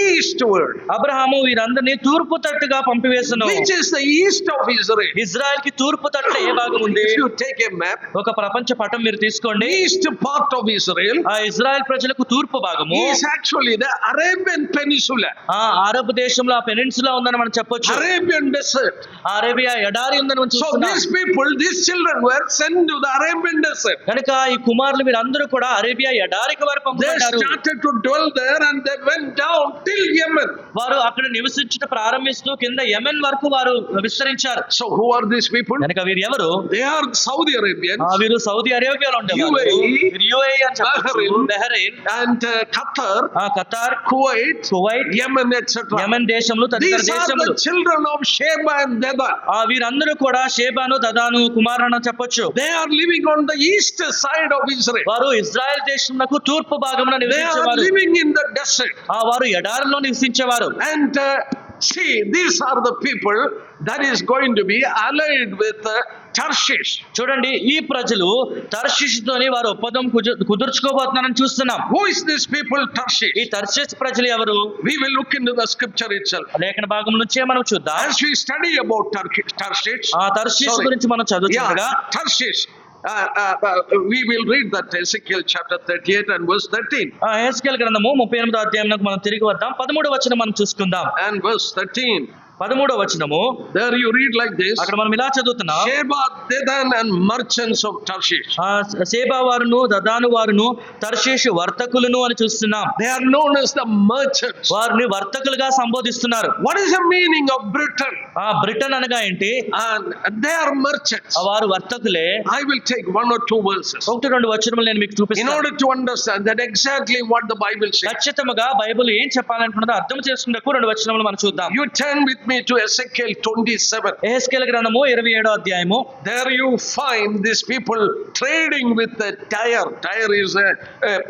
eastward, Abraham వీరందరినీ తూర్పు తట్టుగా పంపివేశను. which is the east of Israel. Israel కి తూర్పు తట్టు ఏ భాగం ఉంది? If you take a map, ఒక ప్రపంచ పటం మీరు తీసుకోండి. east part of Israel ఆ ఇజ్రాయెల్ ప్రజలకు తూర్పు భాగము is actually the Arabian Peninsula, ఆ అరబ్ దేశంలో ఆ పెనిన్సులా ఉందని మనం చెప్పొచ్చు. Arabian desert. ఆ అరేబియా ఎడారి ఉందని మనం So చూస్తున్నాం. these people, these children were sent to the Arabian desert. కనుక ఈ కుమారులు వీరందరూ కూడా అరేబియా ఎడారికి వారు They పంపబడ్డారు. started to dwell there and they went down till Yemen. వారు అక్కడ నివసించడం ప్రారంభిస్తూ కింద యెమెన్ వరకు వారు విస్తరించారు. So who are these people? కనుక వీరు ఎవరు? They are Saudi Arabians, వీరు సౌదీ అరేబియాలో ఉండేవారు. UAE, యుఏఈ అని చెప్పొచ్చు. Bahrain, Bahrain, and Qatar, Qatar, Kuwait, Kuwait, Yemen, etc. Yemen దేశంలో తదితర These are దేశములు. the children of Sheba and Dedan. వీరందరూ కూడా షేబాను దదాను కుమారులను చెప్పొచ్చు. They are living on the east side of Israel. వారు ఇజ్రాయెల్ దేశమునకు తూర్పు భాగమున They are నివసించేవారు. living in the desert. వారు ఎడారిలో నివసించేవారు. And see, these are the people that is going to be allied with Tarshish. చూడండి, ఈ ప్రజలు తర్షీషుతోని వారు ఒప్పందం కుదుర్చుకోబోతున్నారని చూస్తున్నాం. Who is this people, ఈ Tarshish? తర్షీష్ ప్రజలు ఎవరు? We will look into the scripture itself. లేఖన భాగం నుంచే మనం చూద్దాం. As we study about Tarshish, ఆ తర్షీష్ sorry. గురించి మనం చదువుతుండగా Tarshish. We will read that Ezekiel chapter 38 and verse 13. హెస్కేల్ గ్రంథము 38వ అధ్యాయంలోకి మనం తిరిగి వద్దాం. 13వ వచనం మనం చూసుకుందాం. And verse 13. 13వ వచనము There you read like this. అక్కడ మనం ఇలా చదువుతున్నాం. Sheba, Dedan and merchants of Tarshish. Sheba వారును దదాను వారును తర్షీషు వర్తకులను అని చూస్తున్నాం. They are known as the merchants. వారిని వర్తకులుగా సంబోధిస్తున్నారు. What is the meaning of Britain? Britain అనగా ఏంటి? And they are merchants. వారు వర్తకులే. I will take 1 or 2 verses 1-2 వచనములు నేను మీకు in చూపిస్తాను. order to understand that exactly what the Bible says. ఖచ్చితంగా Bible ఏం చెప్పాలనుకున్నదో అర్థం చేసుకునేందుకు 2 వచనములు మనం చూద్దాం. You turn with me to Ezekiel 27. యెహెజ్కేలు గ్రంథము 27వ అధ్యాయము. There you find these people trading with Tyre. Tyre is a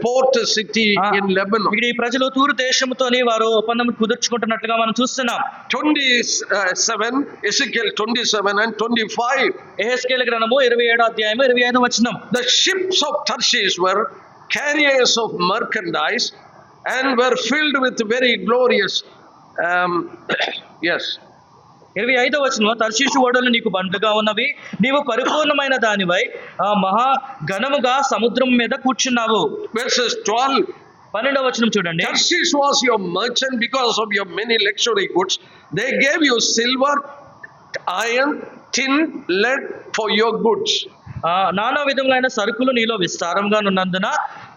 port city in Lebanon. ఇక్కడ ఈ ప్రజలు తూరు దేశముతోని వారు ఒప్పందం కుదుర్చుకుంటున్నట్లుగా మనం చూస్తున్నాం. 27, Ezekiel 27 and 25. యెహెజ్కేలు గ్రంథము 27వ అధ్యాయము 25వ వచనం. The ships of Tarshish were carriers of merchandise and were filled with very glorious yes. 25వ వచనం, తర్షీషు ఓడలు నీకు బండ్లుగా ఉన్నవి, నీవు పరిపూర్ణమైన దానివై మహా ఘనముగా సముద్రం మీద కూర్చున్నావు. Verses 12. 12వ వచనం చూడండి. Tarshish was your merchant because of your many luxury goods. They gave you silver, iron, tin, lead for your goods. నానా విధములైన సరుకులు నీలో విస్తారంగా ఉన్నందున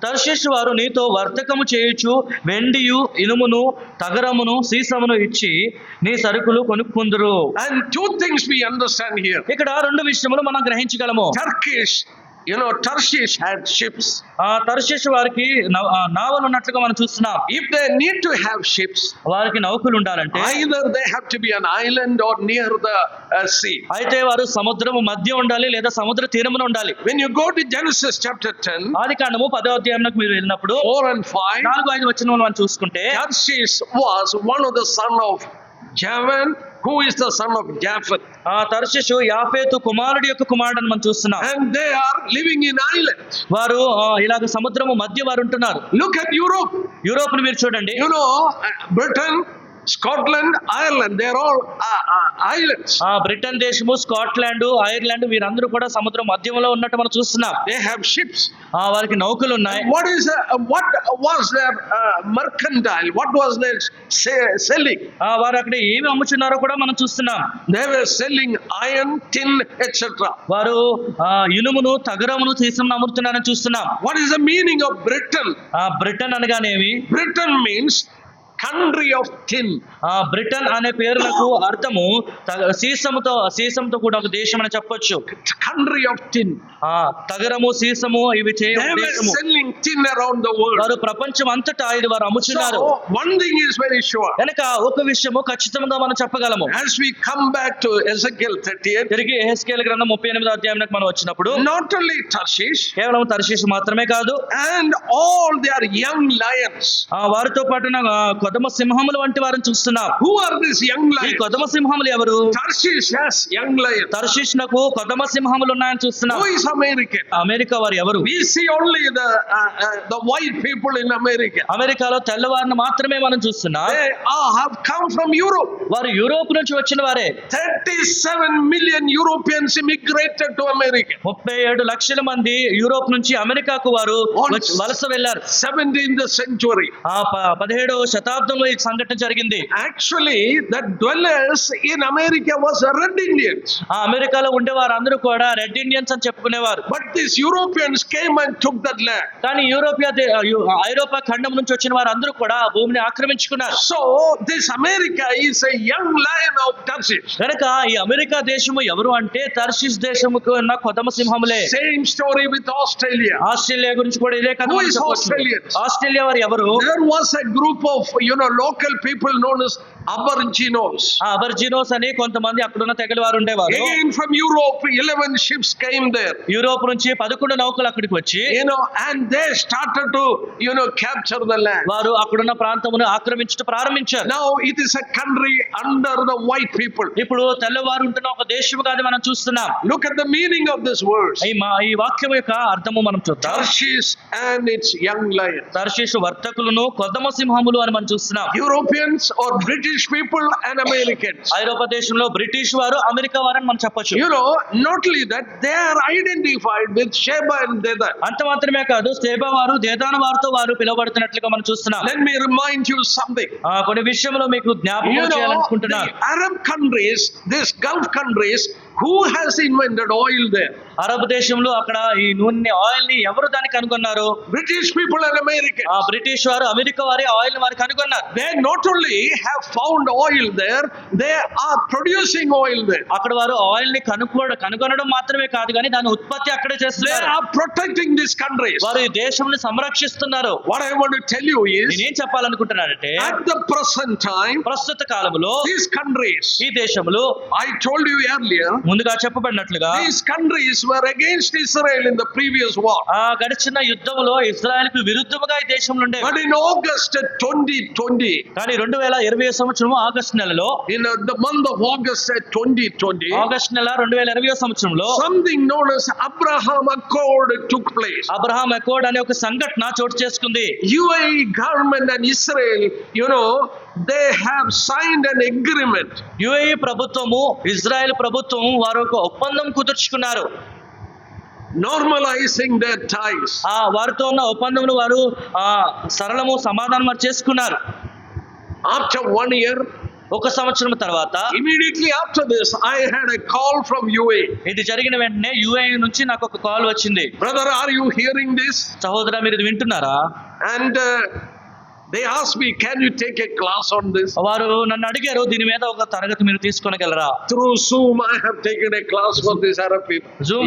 తర్షీషు వారు నీతో వర్తకము చేయుచు వెండియు ఇనుమును తగరమును సీసమును ఇచ్చి నీ సరుకులు కొనుక్కుందురు. And 2 things we understand here. ఇక్కడ 2 విషయములు మనం గ్రహించగలము. Turkish Tarshish had ships. ఆ తర్షీషు వారికి నావలు ఉన్నట్లుగా మనం చూస్తున్నాం. If they need to have ships, వారికి నౌకలు ఉండాలంటే either they have to be an island or near the sea. అయితే వారు సముద్రము మధ్య ఉండాలి లేదా సముద్ర తీరమున ఉండాలి. When you go to Genesis chapter 10, ఆది కాండము 10వ అధ్యాయంలోకి మీరు వెళ్ళినప్పుడు 4 and 5, 4-5 వచనములు మనం చూసుకుంటే Tarshish was one of the son of Javan, who is the son of Japheth. ఆ తర్షీషు యాఫేతు కుమారుడి యొక్క కుమారుడు అని మనం చూస్తున్నాం. And they are living in islands. వారు ఇలాగ సముద్రము మధ్య వారు ఉంటున్నారు. Look at Europe. యూరోప్ ని మీరు చూడండి. Britain, Scotland, Ireland, they are all islands. Britain దేశము, స్కాట్లాండ్, ఐర్లాండ్ వీరందరూ కూడా సముద్రం మధ్యంలో ఉన్నట్టు మనం చూస్తున్నాం. They have ships. వారికి నౌకలు ఉన్నాయి. What was their mercantile? What was their selling? వారు అక్కడ ఏమి అమ్ముచున్నారో కూడా మనం చూస్తున్నాం. They were selling iron, tin, etc. వారు ఇనుమును, తగరమును, సీసమును అమ్ముతున్నారని చూస్తున్నాం. What is the meaning of Britain? Britain అనగానేమి? Britain means country of tin. Britain అనే పేరులకు అర్థము సీసంతో కూడా ఒక దేశం అని చెప్పొచ్చు. Country of tin. తగరము, సీసము ఇవి They were selling tin around the world. వారు ప్రపంచం అంతటా ఇది వారు అమ్ముచున్నారు. So one thing is very sure. కనుక ఒక విషయము ఖచ్చితంగా మనం చెప్పగలము. As we come back to Ezekiel 38, తిరిగి యెహెజ్కేలు గ్రంథం 38వ అధ్యాయానికి మనం వచ్చినప్పుడు not only Tarshish, కేవలం తర్షీషు మాత్రమే కాదు, and all their young lions. వారితో పాటు కొదమ సింహములు వంటి వారిని చూస్తున్నాం. Who are these young ఈ lions? కొదమ సింహములు ఎవరు? Tarshish has young lions. తర్షీషునకు కొదమ సింహములు ఉన్నాయని చూస్తున్నాం. Who is American? అమెరికా వారు ఎవరు? We see only the white people in America. అమెరికాలో తెల్లవారిని మాత్రమే మనం చూస్తున్నాం. They have come from Europe. వారు యూరోప్ నుంచి వచ్చిన వారే. 37 million Europeans immigrated to America. 37 లక్షల మంది యూరోప్ నుంచి అమెరికాకు వారు వలస వెళ్లారు. 17th century. 17వ శతాబ్దంలో ఈ సంఘటన జరిగింది. Actually, the dwellers in America was red Indians. అమెరికాలో ఉండే వారందరూ కూడా రెడ్ ఇండియన్స్ అని చెప్పుకునేవారు. But these Europeans came and took that land. కానీ ఐరోపా ఖండం నుంచి వచ్చిన వారందరూ కూడా ఆ భూమిని ఆక్రమించుకున్నారు. So this America is a young lion of Tarshish. కనుక ఈ అమెరికా దేశము ఎవరు అంటే తర్షీష్ దేశముకు ఉన్న కొదమ సింహములే. Same story with Australia. Australia గురించి కూడా ఇదే కథ. Who is Australians? ఆస్ట్రేలియా వారు ఎవరు? There was a group of local people known as Aboriginals. అబర్జినోస్ అని కొంతమంది అక్కడున్న తెగల వారు ఉండేవారు. Again from Europe 11 ships came there. Europe నుంచి 11 నౌకలు అక్కడికి వచ్చి and they started to capture the land. వారు అక్కడున్న ప్రాంతమును ఆక్రమించడం ప్రారంభించారు. Now it is a country under the white people. ఇప్పుడు తెల్లవారు ఉంటున్న ఒక దేశముగా అది మనం చూస్తున్నాం. Look at the meaning of this verse. ఈ వాక్యం యొక్క అర్థము మనం చూద్దాం. Tarshish and its young lions. తర్షీషు వర్తకులను కొదమ సింహములు అని మనం చూస్తున్నాం. Europeans or British people and Americans. ఐరోపా దేశంలో బ్రిటిష్ వారు, అమెరికా వారు అని మనం చెప్పొచ్చు. Not only that, they are identified with Sheba and Dedan. అంత మాత్రమే కాదు, షేబా వారు, దేదాను వారితో వారు పిలువబడుతున్నట్లుగా మనం చూస్తున్నాం. Let me remind you something. కొన్ని విషయంలో మీకు జ్ఞాపకం చేయాలనుకుంటున్నాను. The Arab countries, these Gulf countries, who has invented oil there? Arab దేశంలో అక్కడ ఈ నూనె ఆయిల్ ని ఎవరు దాన్ని కనుగొన్నారు? British people and Americans. British వారు, అమెరికా వారి ఆయిల్ ని వారు కనుగొన్నారు. They not only have found oil there, they are producing oil there. అక్కడ వారు ఆయిల్ ని కనుగొనడం మాత్రమే కాదు కానీ దాని ఉత్పత్తి అక్కడే చేస్తున్నారు. They are protecting these countries. వారు ఈ దేశంని సంరక్షిస్తున్నారు. What I want to tell you is, నేనేం చెప్పాలనుకుంటున్నానంటే at the present time, ప్రస్తుత కాలంలో these countries, ఈ దేశంలో I told you earlier, ముందుగా చెప్పబడినట్లుగా these countries were against Israel in the previous war. గడిచిన యుద్ధంలో ఇజ్రాయెల్ కు విరుద్ధముగా ఈ దేశంలో ఉండే. But in August 2020, కానీ 2020 సంవత్సరం ఆగస్టు నెలలో, in the month of August 2020, August నెల 2020 సంవత్సరంలో something known as Abraham Accord took place. Abraham accord అనే ఒక సంఘటన చోటు చేసుకుంది. UAE government and Israel, they have signed an agreement. UAE ప్రభుత్వము, ఇజ్రాయెల్ ప్రభుత్వం వారు ఒక ఒప్పందం కుదుర్చుకున్నారు. Normalizing their ties. వారితో ఉన్న ఒప్పందములు వారు సరళము సమాధానం వారు చేసుకున్నారు. After 1 year, ఒక సంవత్సరం తర్వాత, immediately after this, I had a call from UAE. ఇది జరిగిన వెంటనే యుఏఈ నుంచి నాకు ఒక కాల్ వచ్చింది. Brother, are you hearing this? సహోదరా, మీరు ఇది వింటున్నారా? And They asked me, can you take a class on this? వారు నన్ను అడిగారు, దీని మీద ఒక తరగతి మీరు తీసుకొనగలరా? Through Zoom, I have taken a class for these Arab people. Zoom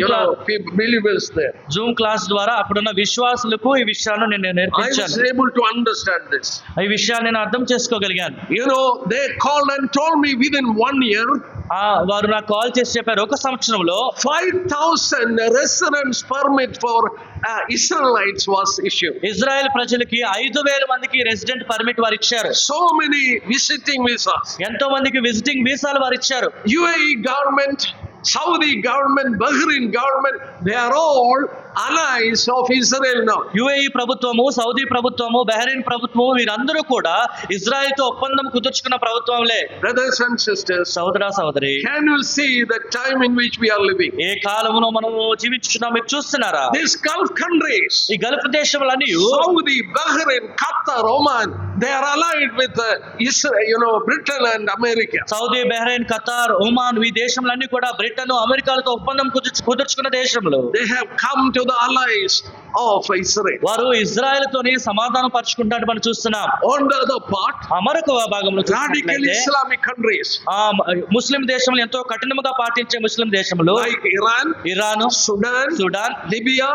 people, believers there. Zoom class ద్వారా అప్పుడున్న విశ్వాసులకు ఈ విషయాలను నేను I was నేర్పించాను. able to understand this. ఈ విషయాన్ని నేను అర్థం చేసుకోగలిగాను. They called and told me within 1 year, వారు నాకు కాల్ చేసి చెప్పారు, ఒక సంవత్సరంలో 5,000 residence permit for Israelites was issued. Israel ప్రజలకి 5,000 మందికి రెసిడెంట్ పర్మిట్ వారు ఇచ్చారు. So many visiting visas. ఎంతో మందికి విజిటింగ్ వీసాలు వారు ఇచ్చారు. UAE government, Saudi government, Bahrain government, they are all allies of Israel now. UAE ప్రభుత్వము, సౌదీ ప్రభుత్వము, బహ్రెయిన్ ప్రభుత్వము వీరందరూ కూడా ఇజ్రాయెల్ తో ఒప్పందం కుదుర్చుకున్న ప్రభుత్వంలే. Brothers and sisters, సోదరా సోదరి, can you see the time in which we are living? ఏ కాలములో మనము జీవించున్నాం మీరు చూస్తున్నారా? These Gulf countries, ఈ Gulf దేశములన్నీ Saudi, Bahrain, Qatar, Oman, they are allied with Israel, Britain and America. Saudi, Bahrain, Qatar, Oman ఈ దేశములన్నీ కూడా Britain, అమెరికాలతో ఒప్పందం కుదుర్చుకున్న దేశములు. They have come to the allies of Israel. వారు ఇజ్రాయెల్ తోని సమాధానం పరుచుకుంటారు మనం చూస్తున్నాం. On the other part, మరొక భాగంలో radical Islamic countries ముస్లిం దేశములు ఎంతో కఠినముగా పాటించే ముస్లిం దేశములు like Iran, Iran, Sudan, Libya,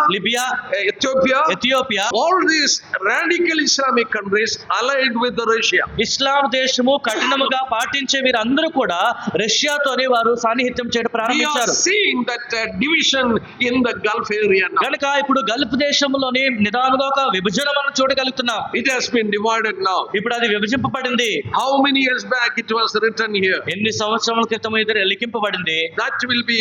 Ethiopia, all these radical Islamic countries allied with Russia. ఇస్లాం దేశము కఠినముగా పాటించే వీరందరూ కూడా రష్యాతోనే వారు సాన్నిహిత్యం చేయడం We are ప్రారంభించారు. seeing that division in the Gulf area now. కనుక ఇప్పుడు గల్ఫ్ దేశంలోని నిదానంగా ఒక విభజన మనం చూడగలుగుతున్నాం. It has been divided now. ఇప్పుడు అది విభజింపబడింది. How many years back it was written here? ఎన్ని సంవత్సరాల క్రితం ఇది లిఖింపబడింది. That will be,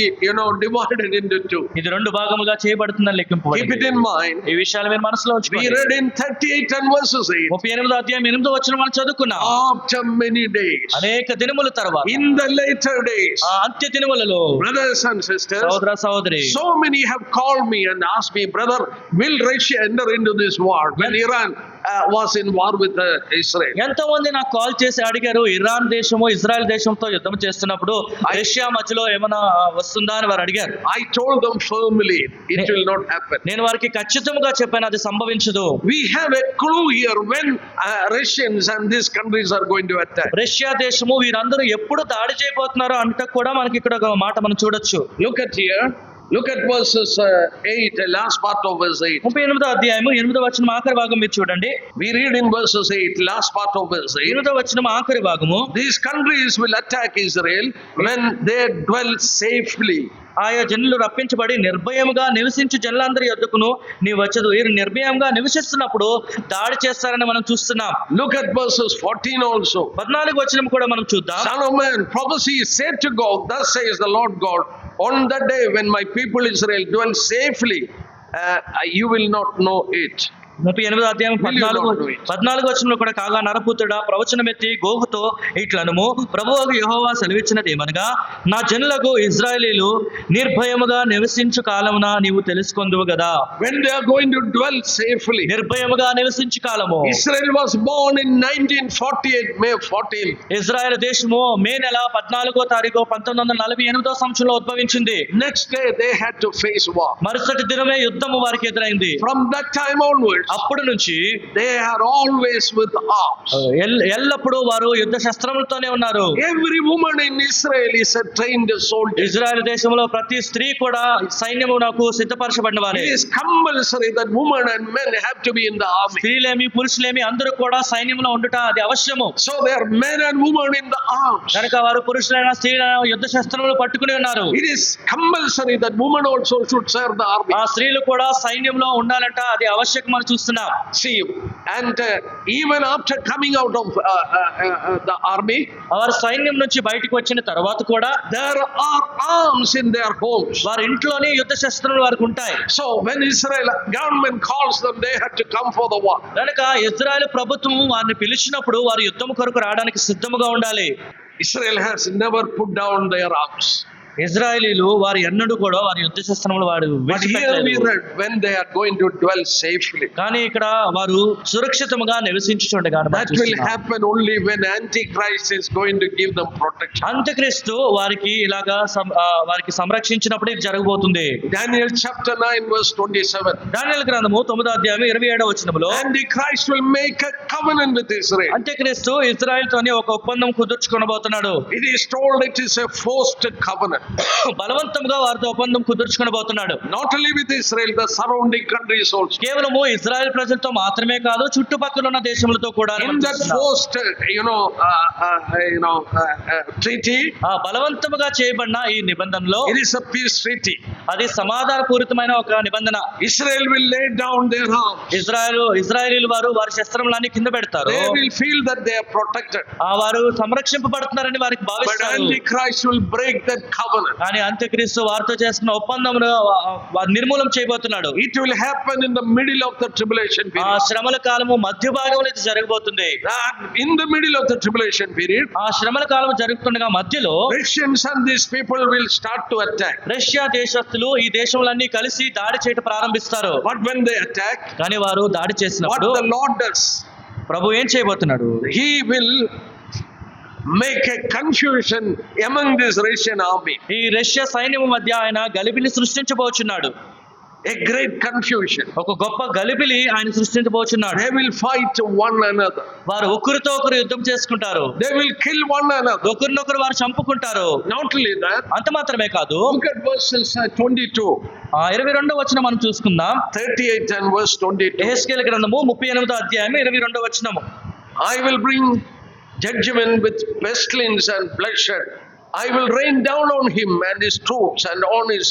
divided into two. ఇది రెండు భాగముగా చేయబడుతుందని Keep లెక్కింపబడింది. it in mind. ఈ విషయాలు మీరు మనసులో We ఉంచుకోండి. read in 38 and verses 8. 38వ అధ్యాయం 8వ వచనం మనం చదువుకున్నాం. After many days, అనేక దినముల తర్వాత, in the later days, ఆ అంత్య దినములలో, brothers and sisters, సోదర సోదరి, so many have called me and asked me, brother, will Russia enter into this war? When Iran was in war with Israel. ఎంతో మంది నాకు కాల్ చేసి అడిగారు, ఇరాన్ దేశము ఇజ్రాయెల్ దేశంతో యుద్ధం చేస్తున్నప్పుడు రష్యా మధ్యలో ఏమైనా వస్తుందా అని వారు అడిగారు. I told them firmly, it will not happen. నేను వారికి ఖచ్చితంగా చెప్పాను, అది సంభవించదు. We have a clue here when Russians and these countries are going to attack. Russia దేశము వీరందరూ ఎప్పుడు దాడి చేయబోతున్నారో అంటే కూడా మనకి ఇక్కడ ఒక మాట మనం చూడొచ్చు. Look at here. Look at verses 8, the last part of verse 8. 38వ అధ్యాయము 8వ వచనం ఆఖరి భాగం మీరు చూడండి. We read in verses 8, last part of verse 8. 8వ వచనం ఆఖరి భాగము, These countries will attack Israel when they dwell safely. ఆయా జనులు రప్పించబడి నిర్భయముగా నివసించు జనులందరి యొద్దకును నీ వచ్చదు. వీరు నిర్భయంగా నివసిస్తున్నప్పుడు దాడి చేస్తారని మనం చూస్తున్నాం. Look at verses 14 also. 14వ వచనం కూడా మనం చూద్దాం. Son of man, prophecy is said to go, thus says the Lord God, on that day when my people Israel dwell safely, you will not know it. 38వ అధ్యాయం 14వ వచనంలో కూడా, కాగా నరపుత్రుడా ప్రవచనమెత్తి గోగుతో ఇట్లనుము, ప్రభువు యెహోవా సెలవిచ్చినది ఏమనగా, నా జనులకు ఇశ్రాయేలీయులు నిర్భయముగా నివసించు కాలమున నీవు తెలుసుకొందువు గదా. When they are going to dwell safely. నిర్భయముగా నివసించు కాలము. Israel was born in 1948, May 14. Israel దేశము మే నెల 14వ తారీఖు 1948వ సంవత్సరంలో ఉద్భవించింది. Next day they had to face war. మరుసటి దినమే యుద్ధము వారికి ఎదురైంది. From that time onwards, అప్పటి నుంచి they are always with arms. ఎల్లప్పుడూ వారు యుద్ధ శస్త్రములతోనే ఉన్నారు. Every woman in Israel is a trained soldier. Israel దేశంలో ప్రతి స్త్రీ కూడా సైన్యమునకు సిద్ధపరచబడిన వారే. It is compulsory that women and men have to be in the army. స్త్రీలేమి పురుషులేమి అందరూ కూడా సైన్యంలో ఉండుట అది అవశ్యము. So there are men and women in the arms. కనుక వారు పురుషులైన స్త్రీలైన యుద్ధ శస్త్రములు పట్టుకుని ఉన్నారు. It is compulsory that women also should serve the army. ఆ స్త్రీలు కూడా సైన్యంలో ఉండాలంట, అది ఆవశ్యకం అని చూస్తున్నాం. See, and even after coming out of the army, వారు సైన్యం నుంచి బయటకు వచ్చిన తర్వాత కూడా there are arms in their homes. వారి ఇంట్లోనే యుద్ధ శస్త్రాలు వారికి ఉంటాయి. So when Israel government calls them, they have to come for the war. కనుక ఇజ్రాయెల్ ప్రభుత్వం వారిని పిలిచినప్పుడు వారు యుద్ధం కొరకు రావడానికి సిద్ధముగా ఉండాలి. Israel has never put down their arms. ఇజ్రాయేలీలు వారు ఎన్నడూ కూడా వారి యుద్ధ శస్త్రములు వాడు But here we read when they are going to dwell safely. కానీ ఇక్కడ వారు సురక్షితముగా నివసించుచుండగా That will happen only when Antichrist is going to give them protection. అంత్యక్రీస్తు వారికి ఇలాగా వారికి సంరక్షించినప్పుడు ఇది జరగబోతుంది. Daniel chapter 9 verse 27. దానియేలు గ్రంథము 9వ అధ్యాయం 27వ వచనములో Antichrist will make a covenant with Israel. అంత్యక్రీస్తు ఇశ్రాయేలుతోని ఒక ఒప్పందం కుదుర్చుకొనబోతున్నాడు. It is told it is a forced covenant. బలవంతంగా వారితో ఒప్పందం కుదుర్చుకొనబోతున్నాడు. Not only with Israel, the surrounding countries also. కేవలము ఇజ్రాయెల్ ప్రజలతో మాత్రమే కాదు, చుట్టుపక్కల ఉన్న దేశములతో కూడా. In that forced, treaty, ఆ బలవంతముగా చేయబడిన ఈ నిబంధనలో it is a peace treaty. అది సమాధానపూరితమైన ఒక నిబంధన. Israel will lay down their arms. ఇజ్రాయేలీలు వారు వారి శస్త్రములన్నీ కింద పెడతారు. They will feel that they are protected. ఆ వారు సంరక్షింపబడుతున్నారని వారికి But భావిస్తారు. Antichrist will break that covenant. కానీ అంత్యక్రీస్తు వారితో చేస్తున్న ఒప్పందమును నిర్మూలం చేయబోతున్నాడు. It will happen in the middle of the tribulation ఆ period. శ్రమల కాలము మధ్య భాగంలో ఇది జరగబోతుంది. In the middle of the tribulation period, ఆ శ్రమల కాలం జరుగుతుండగా మధ్యలో Russians and these people will start to attack. Russia దేశస్తులు ఈ దేశములన్నీ కలిసి దాడి చేయటం ప్రారంభిస్తారు. But when they attack, కానీ వారు దాడి what చేసినప్పుడు the Lord does, ప్రభు ఏం చేయబోతున్నాడు? He will make a confusion among this Russian army. ఈ రష్యా సైన్యము మధ్య ఆయన గలిబిలి సృష్టించబోచున్నాడు. A great confusion. ఒక గొప్ప గలిబిలి ఆయన సృష్టించబోచున్నాడు. They will fight one another. వారు ఒకరితో ఒకరు యుద్ధం చేసుకుంటారు. They will kill one another. ఒకరినొకరు వారు చంపుకుంటారు. Not only that, అంత మాత్రమే కాదు, look at verses 22, 22వ వచనం మనం చూసుకుందాం. 38 and verse 22. యెహెజ్కేలు గ్రంథము 38వ అధ్యాయం 22వ వచనము. I will bring judgment with pestilence and bloodshed. I will rain down on him and his troops and on his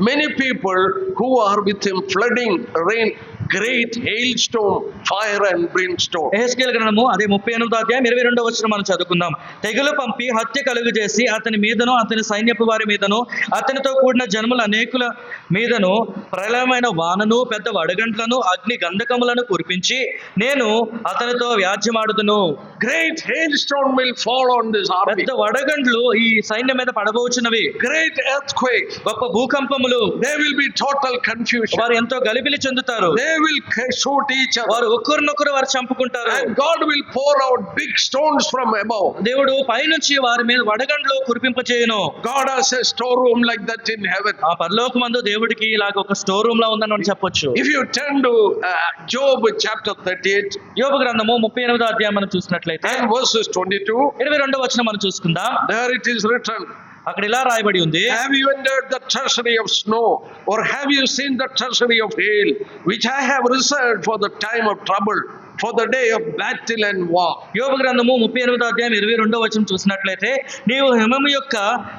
many people who are with him, flooding rain, great hailstorm, fire and brimstone. యెహెజ్కేలు గ్రంథము అదే 38వ అధ్యాయం 22వ వచనం మనం చదువుకుందాం. తెగులు పంపి హత్య కలుగజేసి అతని మీదను అతని సైన్యపు వారి మీదను అతనితో కూడిన జనముల అనేకుల మీదను ప్రళయమైన వానను పెద్ద వడగంట్లను అగ్ని గంధకములను కురిపించి నేను అతనితో వ్యాజ్యమాడుదును. Great hailstorm will fall on this army. పెద్ద వడగండ్లు ఈ సైన్యం మీద పడబోచున్నవి. Great earthquake. గొప్ప భూకంపములు. There will be total confusion. వారు ఎంతో గలిబిలి చెందుతారు. They will shoot each other. వారు ఒకరినొకరు వారు చంపుకుంటారు. And God will pour out big stones from above. దేవుడు పైనుంచి వారి మీద వడగండ్లు కురిపింపచేయును. God has a storeroom like that in heaven. ఆ పరలోకమందు దేవుడికి ఇలాగ ఒక స్టోర్ రూమ్ లా ఉందని మనం చెప్పొచ్చు. If you turn to Job chapter 38 యోబు గ్రంథము 38వ అధ్యాయం మనం చూసినట్లయితే and verses 22, 22వ వచనం మనం చూసుకుందాం. there it is written, అక్కడ ఇలా రాయబడి ఉంది. have you entered the treasury of snow, or have you seen the treasury of hail, which I have reserved for the time of trouble, for the day of battle and war? యోబు గ్రంథము 38వ అధ్యాయం 22వ వచనం చూసినట్లయితే నీవు హిమము యొక్క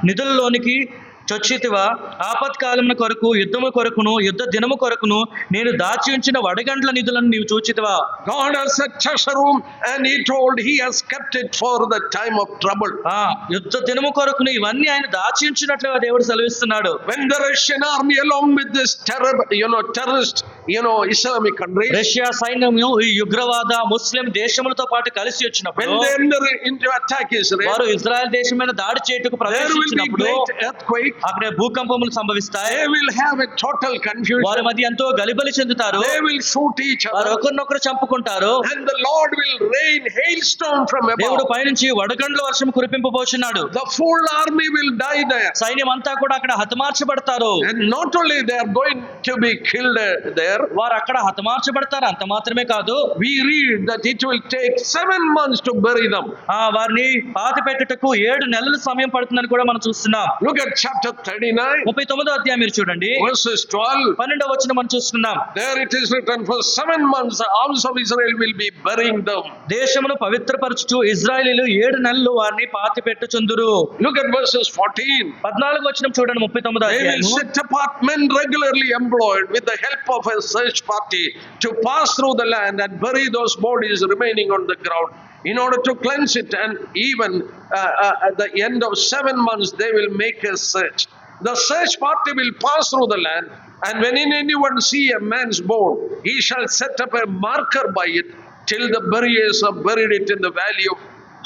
నిధులలోనికి చొచ్చితివా, ఆపత్కాలమున కొరకు యుద్ధము కొరకును యుద్ధ దినము కొరకును నేను దాచి ఉంచిన వడగండ్ల నిధులను నీవు చూచితివా. God has a treasure room and he told he has kept it for the time of trouble. యుద్ధ దినము కొరకును ఇవన్నీ ఆయన దాచి ఉంచినట్లుగా దేవుడు సెలవిస్తున్నాడు. When the Russian army along with this terrorist Islamic countries, Russia సైన్యము ఈ ఉగ్రవాద ముస్లిం దేశములతో పాటు కలిసి when వచ్చినప్పుడు they enter into attack Israel, వారు ఇజ్రాయెల్ దేశం మీద దాడి చేయుటకు there will be ప్రవేశించినప్పుడు great earthquake. అక్కడ భూకంపములు సంభవిస్తాయి. They will have a total confusion. వారి మధ్య ఎంతో గలిబిలి చెందుతారు. They will shoot each వారు other. ఒకరినొకరు చంపుకుంటారు. And the Lord will rain hailstone from దేవుడు above. పైనుంచి వడగండ్ల వర్షం కురిపింపబోచున్నాడు. The full army will die there. సైన్యం అంతా కూడా అక్కడ హతమార్చబడతారు. And not only they are going to be killed there, వారు అక్కడ హతమార్చబడతారు. అంత మాత్రమే కాదు, we read that it will take 7 months to bury them. వారిని పాతి పెట్టుటకు 7 నెలల సమయం పడుతుందని కూడా మనం చూస్తున్నాం. Look at chapter 39, 39వ అధ్యాయం మీరు చూడండి, verses 12. 12వ వచనం మనం చూస్తున్నాం. There it is written, for 7 months the arms of Israel will be burying them. దేశమును పవిత్రపరచుచు ఇజ్రాయేలీలు 7 నెలలు వారిని పాతి పెట్టుచుందురు. Look at verses 14. 14వ వచనం చూడండి. 39వ They will అధ్యాయం. set apart men regularly employed with the help of a search party to pass through the land and bury those bodies remaining on the ground in order to cleanse it, and even at the end of 7 months they will make a search. The search party will pass through the land, and when anyone see a man's bone, he shall set up a marker by it till the buriers have buried it in the valley of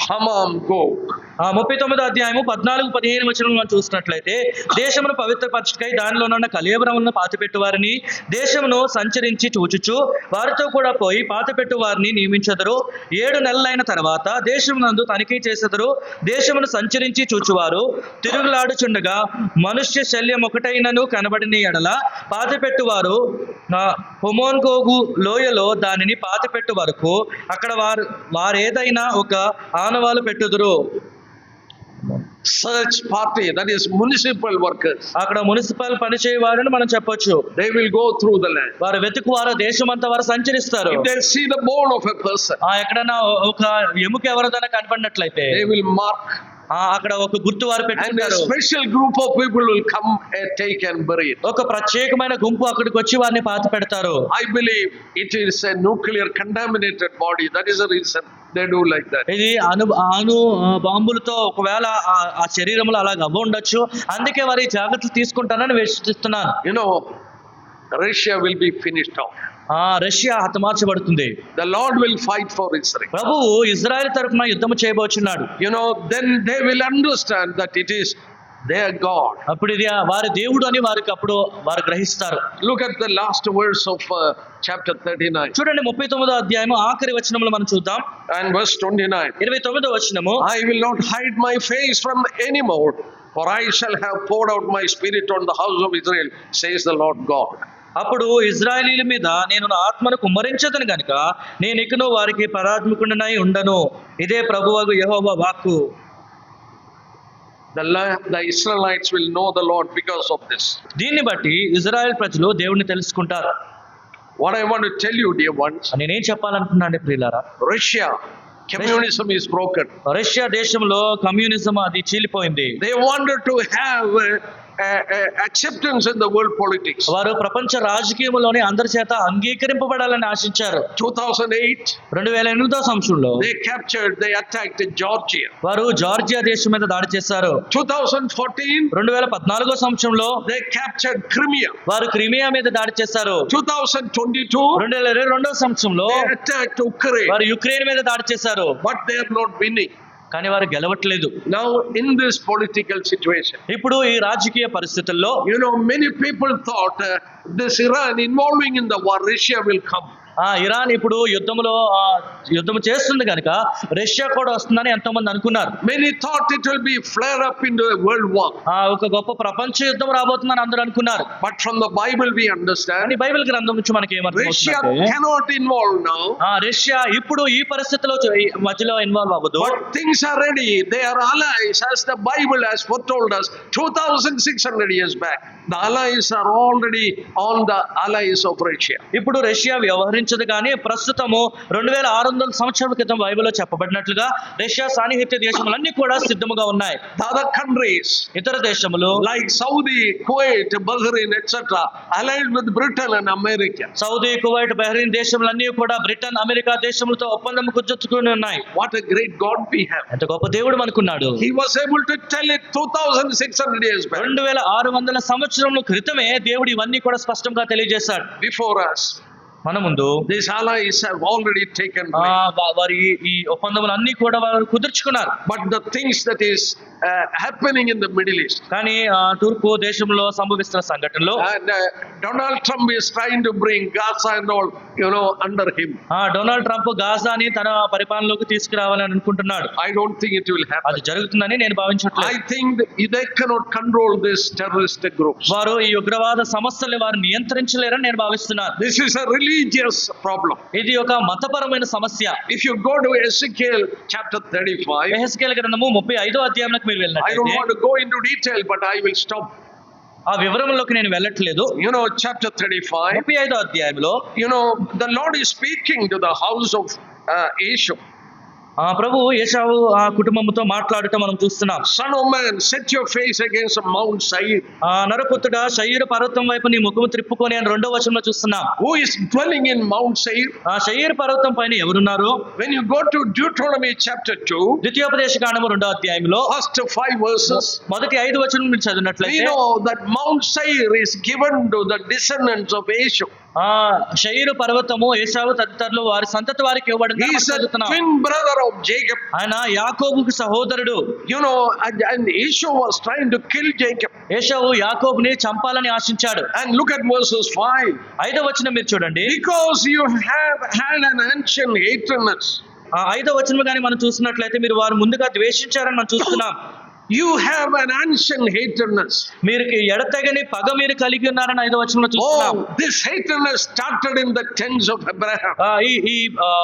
Hammam Gog. 39వ అధ్యాయము 14-15 వచనం మనం చూసినట్లయితే, దేశమును పవిత్రపరచుటకై దానిలోనున్న కళేబరములను పాతిపెట్టు వారిని దేశమును సంచరించి చూచుచు వారితో కూడా పోయి పాతిపెట్టు వారిని నియమించెదరు. 7 నెలలైన తర్వాత దేశమునందు తనిఖీ చేసెదరు. దేశమును సంచరించి చూచువారు తిరుగులాడుచుండగా మనుష్య శల్యం ఒకటైనను కనబడిన ఎడల పాతిపెట్టువారు హొమోన్గోగు లోయలో దానిని పాతిపెట్టు వరకు అక్కడ వారేదైనా ఒక ఆనవాలు పెట్టుదురు. Search party, that is municipal workers. అక్కడ మున్సిపల్ పని చేయవారని మనం చెప్పొచ్చు. They will go through the land. వారు వెతుకు వారు దేశమంతా వారు సంచరిస్తారు. If they see the bone of a person, ఎక్కడన్నా ఒక ఎముక ఎవరిదైనా కనపడినట్లయితే they will mark. అక్కడ ఒక గుర్తు వారు And a పెట్టుకుంటారు. special group of people will come and take and bury it. ఒక ప్రత్యేకమైన గుంపు అక్కడికి వచ్చి వారిని పాతి పెడతారు. I believe it is a nuclear contaminated body. That is the reason they do like that. ఇది అణు బాంబులతో ఒకవేళ ఆ శరీరంలో అలాగ అవ్వ ఉండొచ్చు. అందుకే వారి జాగ్రత్తలు తీసుకుంటారని విశ్వసిస్తున్నాను. You know, Russia will be finished off. Russia హతమార్చబడుతుంది. The Lord will fight for Israel. ప్రభువు ఇజ్రాయెల్ తరపున యుద్ధము చేయబోచున్నాడు. You know, then they will understand that it is their God. అప్పుడు ఇది వారి దేవుడు అని వారికి అప్పుడు వారు గ్రహిస్తారు. Look at the last verse of chapter 39 చూడండి 39వ అధ్యాయము ఆఖరి వచనములు మనం చూద్దాం. and verse 29. 29వ వచనము, I will not hide my face from any more, for I shall have poured out my spirit on the house of Israel, says the Lord God. అప్పుడు ఇజ్రాయేలీల మీద నేను నా ఆత్మను కుమ్మరించదను గనుక నేను ఇకను వారికి పరాత్మకుండనై ఉండను. ఇదే ప్రభువగు యెహోవా వాక్కు. The Israelites will know the Lord because of this. దీన్ని బట్టి ఇజ్రాయెల్ ప్రజలు దేవుణ్ణి తెలుసుకుంటారు. What I want to tell you, dear ones, నేనేం చెప్పాలనుకున్నాను ప్రియులారా, Russia, communism is broken. Russia దేశంలో కమ్యూనిజం అది చీలిపోయింది. They wanted to have acceptance in the world politics. వారు ప్రపంచ రాజకీయంలోనే అందరి చేత అంగీకరింపబడాలని ఆశించారు. 2008, 2008వ సంవత్సరంలో they attacked Georgia. వారు జార్జియా దేశం మీద దాడి చేశారు. 2014, 2014వ సంవత్సరంలో they captured Crimea. వారు క్రిమియా మీద దాడి చేశారు. 2022, 2022వ సంవత్సరంలో they attacked Ukraine. వారు యుక్రెయిన్ మీద దాడి చేశారు. But they are not winning. కానీ వారు గెలవట్లేదు. Now in this political situation, ఇప్పుడు ఈ రాజకీయ పరిస్థితుల్లో you know, many people thought this Iran involving in the war, Russia will come. Iran ఇప్పుడు యుద్ధం చేస్తుంది కనుక రష్యా కూడా వస్తుందని ఎంతో మంది అనుకున్నారు. Many thought it will be flare up into a world war. ఒక గొప్ప ప్రపంచ యుద్ధం రాబోతుందని అందరూ అనుకున్నారు. But from the Bible we understand, Bible గ్రంథం నుంచి మనకి Russia ఏమర్థమవుతుందంటే cannot involve now. Russia ఇప్పుడు ఈ పరిస్థితిలో మధ్యలో ఇన్వాల్వ్ అవ్వదు. But things are ready. They are allies, as the Bible has foretold us 2600 years back. The allies are already on the allies of Russia. ఇప్పుడు Russia వ్యవహరించదు కానీ ప్రస్తుతము 2600 సంవత్సరాల క్రితం బైబిల్లో చెప్పబడినట్లుగా రష్యా సాన్నిహిత్య దేశములన్నీ కూడా సిద్ధముగా ఉన్నాయి. The other countries ఇతర దేశములు like Saudi, Kuwait, Bahrain, etc. allied with Britain and America. Saudi, Kuwait, Bahrain దేశములన్నీ కూడా బ్రిటన్, అమెరికా దేశములతో ఒప్పందం కుదుర్చుకుని ఉన్నాయి. What a great God we have. ఎంత గొప్ప దేవుడు మనకున్నాడు. He was able to tell it 2600 years back. 2600 సంవత్సరముల క్రితమే దేవుడు ఇవన్నీ కూడా స్పష్టంగా తెలియజేశాడు. Before us, మన ముందు these allies have already taken place. వారి ఈ ఒప్పందములన్నీ కూడా వారు కుదుర్చుకున్నారు. But the things that is happening in the Middle East, కానీ తూర్పు దేశంలో సంభవిస్తున్న సంఘటనలో and Donald Trump is trying to bring Gaza and all, you know, under him. Donald Trump గాజాని తన పరిపాలనలోకి తీసుకురావాలని అనుకుంటున్నాడు. I don't think it will happen. అది జరుగుతుందని నేను భావించట్లేదు. I think they cannot control this terroristic groups. వారు ఈ ఉగ్రవాద సమస్యల్ని వారు నియంత్రించలేరని నేను భావిస్తున్నాను. This is a religious problem. ఇది ఒక మతపరమైన సమస్య. If you go to Ezekiel chapter 35, యెహెజ్కేలు గ్రంథము 35వ అధ్యాయంలోకి మీరు I don't వెళ్ళినట్లయితే, want to go into detail, but I will stop. ఆ వివరంలోకి నేను వెళ్ళట్లేదు. You know, chapter 35, 35వ అధ్యాయంలో you know, the Lord is speaking to the house of Esau. ప్రభు యేషావు ఆ కుటుంబంతో మాట్లాడుతూ మనం చూస్తున్నాం. Son of man, set your face against Mount Seir. నరపుత్రుడా, శయీరు పర్వతం వైపు నీ ముఖము త్రిప్పుకొని అని 2వ వచనంలో చూస్తున్నాం. Who is dwelling in Mount Seir? శయీరు పర్వతం పైన ఎవరున్నారు? When you go to Deuteronomy chapter 2, ద్వితీయోపదేశ కాండము 2వ అధ్యాయంలో first 5 verses, మొదటి 5 వచనం మీరు we చదివినట్లయితే know that Mount Seir is given to the descendants of Esau. ఆ షయీరు పర్వతము ఏశావు తదితరులు వారి సంతతి వారికి ఇవ్వబడింది He అని is మనం a చదువుతున్నాం. twin brother of Jacob. ఆయన యాకోబుకు సహోదరుడు. You know, and Esau was trying to kill Jacob. ఏశావు యాకోబుని చంపాలని ఆశించాడు. And look at verses 5. 5వ వచనం మీరు చూడండి. Because you have had an ancient hatredness. ఆ 5వ వచనం కానీ మనం చూసినట్లయితే మీరు వారు ముందుగా ద్వేషించారని మనం చూస్తున్నాం. You have an ancient hatredness. మీరు ఎడతెగని పగ మీరు కలిగి ఉన్నారని 5వ వచనంలో చూస్తున్నాం. Oh, this hatredness started in the tents of Abraham. ఈ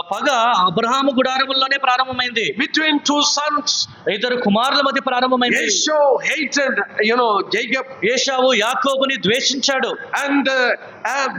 పగ అబ్రహాము గుడారముల్లోనే ప్రారంభమైంది. Between two sons. ఇద్దరు కుమారుల మధ్య ప్రారంభమైంది. Esau hated, Jacob. ఏశావు యాకోబుని ద్వేషించాడు. And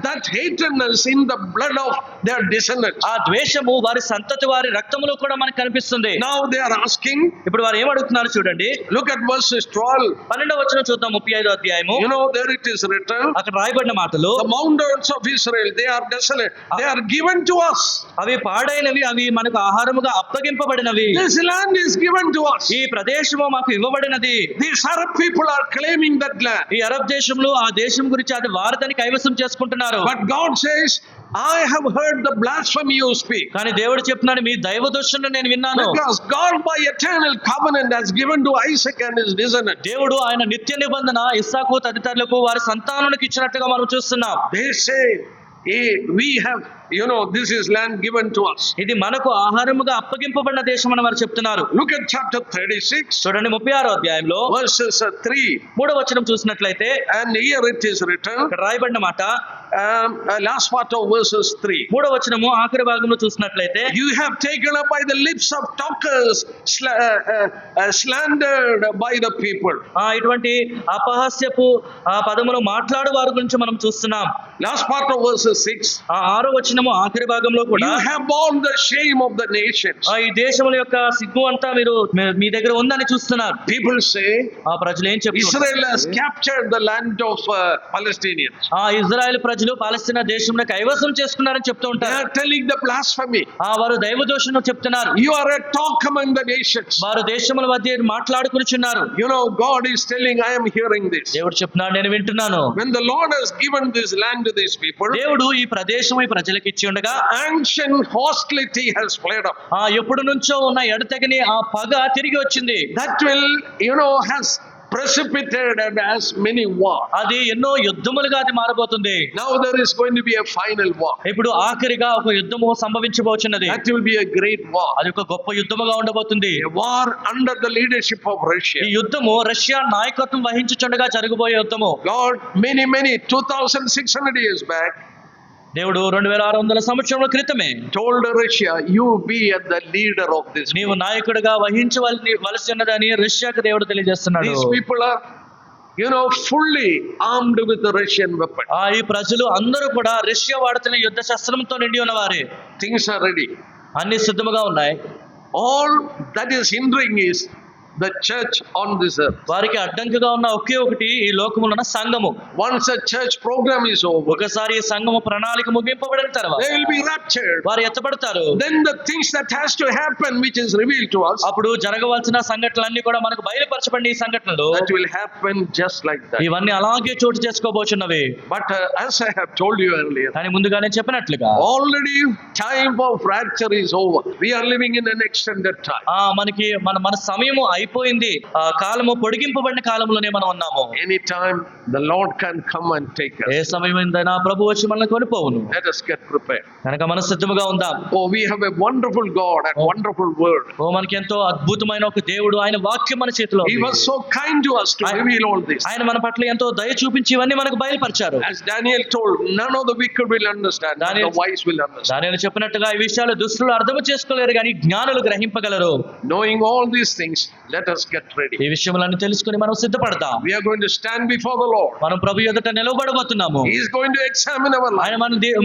that hatredness in the blood of their descendants. ఆ ద్వేషము వారి సంతతి వారి రక్తములో కూడా మనకు కనిపిస్తుంది. Now they are asking. ఇప్పుడు వారు ఏం అడుగుతున్నారు చూడండి. Look at verses 12. 12వ వచనం చూద్దాం. 35వ అధ్యాయము. There it is written. అక్కడ రాయబడిన మాటలు. The mountains of Israel, they are desolate. They are given to us. అవి పాడైనవి, అవి మనకు ఆహారముగా అప్పగింపబడినవి. This land is given to us. ఈ ప్రదేశము మాకు ఇవ్వబడినది. These Arab people are claiming that land. ఈ అరబ్ దేశంలో ఆ దేశం గురించి అది వారిదని కైవసం చేసుకుంటున్నారు. But God says, I have heard the blasphemy you speak. కానీ దేవుడు చెప్తున్నాడు, మీ దైవ దోషులను నేను విన్నాను. Because God by eternal covenant has given to Isaac and his descendants. దేవుడు ఆయన నిత్య నిబంధన ఇస్సాకు తదితరులకు వారి సంతానానికి ఇచ్చినట్టుగా మనం చూస్తున్నాం. They say, we have, this is land given to us. ఇది మనకు ఆహారముగా అప్పగింపబడిన దేశం అని వారు చెప్తున్నారు. Look at chapter 36. చూడండి 36వ అధ్యాయంలో verses 3. 3వ వచనం చూసినట్లయితే, And here it is written. ఇక్కడ రాయబడిన మాట Last part of verses 3. 3వ వచనము ఆఖరి భాగంలో చూసినట్లయితే, You have taken up by the lips of talkers, slandered by the people. ఇటువంటి అపహాస్యపు పదములు మాట్లాడు వారి గురించి మనం చూస్తున్నాం. Last part of verses 6. 6వ వచనము ఆఖరి భాగంలో కూడా, You have borne the shame of the nations. ఈ దేశముల యొక్క సిగ్గు అంతా మీరు మీ దగ్గర ఉందని చూస్తున్నారు. People say, ఆ ప్రజలు ఏం చెప్తున్నారు? Israel has captured the land of Palestinians. Israel ప్రజలు పాలస్తీనా దేశంలో కైవసం చేసుకున్నారని చెప్తూ They ఉంటారు. are telling the blasphemy. వారు దైవ దోషం చెప్తున్నారు. You are a talk among the nations. వారు దేశముల మధ్య మాట్లాడుకునిచున్నారు. God is telling, I am hearing this. దేవుడు చెప్తున్నాడు, నేను వింటున్నాను. When the Lord has given this land to these people, దేవుడు ఈ ప్రదేశం ఈ ప్రజలకు ఇచ్చి ఉండగా, ancient hostility has flared up. ఎప్పుడు నుంచో ఉన్న ఎడతెగని ఆ పగ తిరిగి వచ్చింది. That will, has precipitated as many wars. అది ఎన్నో యుద్ధములుగా అది మారబోతుంది. Now there is going to be a final war. ఇప్పుడు ఆఖరిగా ఒక యుద్ధము సంభవించబోతున్నది. That will be a great war. అది ఒక గొప్ప యుద్ధముగా ఉండబోతుంది. A war under the leadership of Russia. ఈ యుద్ధము రష్యా నాయకత్వం వహించుచుండగా జరగబోయే యుద్ధము. God, many 2600 years back, దేవుడు 2600 సంవత్సరముల క్రితమే told Russia, you be at the leader of this. నీవు నాయకుడిగా వహించవలసి ఉన్నదని రష్యాకు దేవుడు తెలియజేస్తున్నాడు. These people are, fully armed with the Russian weapon. ఈ ప్రజలు అందరూ కూడా రష్యా వాడుతున్న యుద్ధ శస్త్రంతో నిండి ఉన్నవారే. Things are ready. అన్ని సిద్ధముగా ఉన్నాయి. All that is hindering is the church on this earth. వారికి అడ్డంకిగా ఉన్న ఒకే ఒకటి ఈ లోకములో ఉన్న సంఘము. Once a church program is over, ఒకసారి ఈ సంఘము ప్రణాళిక ముగింపబడిన తర్వాత they will be raptured. వారు ఎత్తబడతారు. Then the things that has to happen, which is revealed to us, అప్పుడు జరగవలసిన సంఘటనలన్నీ కూడా మనకు బయలుపరచబడిన ఈ సంఘటనలు, that will happen just like that. ఇవన్నీ అలాగే చోటు చేసుకోబోచున్నవి. But as I have told you earlier, కానీ ముందుగానే చెప్పినట్లుగా already time of rapture is over. We are living in an extended time. మనకి మన సమయము అయిపోయింది. కాలము పొడిగింపబడిన కాలంలోనే మనం ఉన్నాము. Anytime the Lord can come and take us. ఏ సమయమైందైనా ప్రభు వచ్చి మనల్ని కొనిపోవును. Let us get prepared. కనుక మన సిద్ధముగా ఉందాం. We have a wonderful God and wonderful word. మనకి ఎంతో అద్భుతమైన ఒక దేవుడు, ఆయన వాక్యం మన చేతిలో ఉంది. He was so kind to us to reveal all this. ఆయన మన పట్ల ఎంతో దయ చూపించి ఇవన్నీ మనకు బయలుపరిచారు. As Daniel told, none of the wicked will understand, none of the wise will understand. దానియేలు చెప్పినట్టుగా ఈ విషయాలు దుష్టులు అర్థం చేసుకోలేరు, కానీ జ్ఞానులు గ్రహింపగలరు. Knowing all these things, let us get ready. ఈ విషయములను తెలుసుకొని మనం సిద్ధపడతాం. We are going to stand before the Lord. మనం ప్రభు ఎదుట నిలబడబోతున్నాము. He is going to examine our life. ఆయన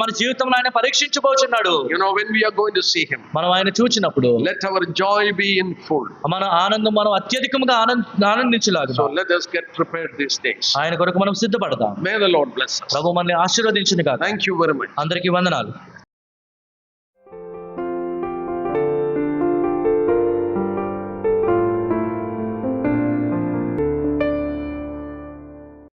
మన జీవితంలో ఆయన పరీక్షించబోతున్నాడు. When we are going to see him, మనం ఆయన చూచినప్పుడు let our joy be in full. మన ఆనందం మనం అత్యధికంగా ఆనందించలాగా. So let us get prepared these days. ఆయన కొరకు మనం సిద్ధపడతాం. May the Lord bless us. ప్రభు మనల్ని ఆశీర్వదించును గాక. Thank you very much. అందరికీ వందనాలు.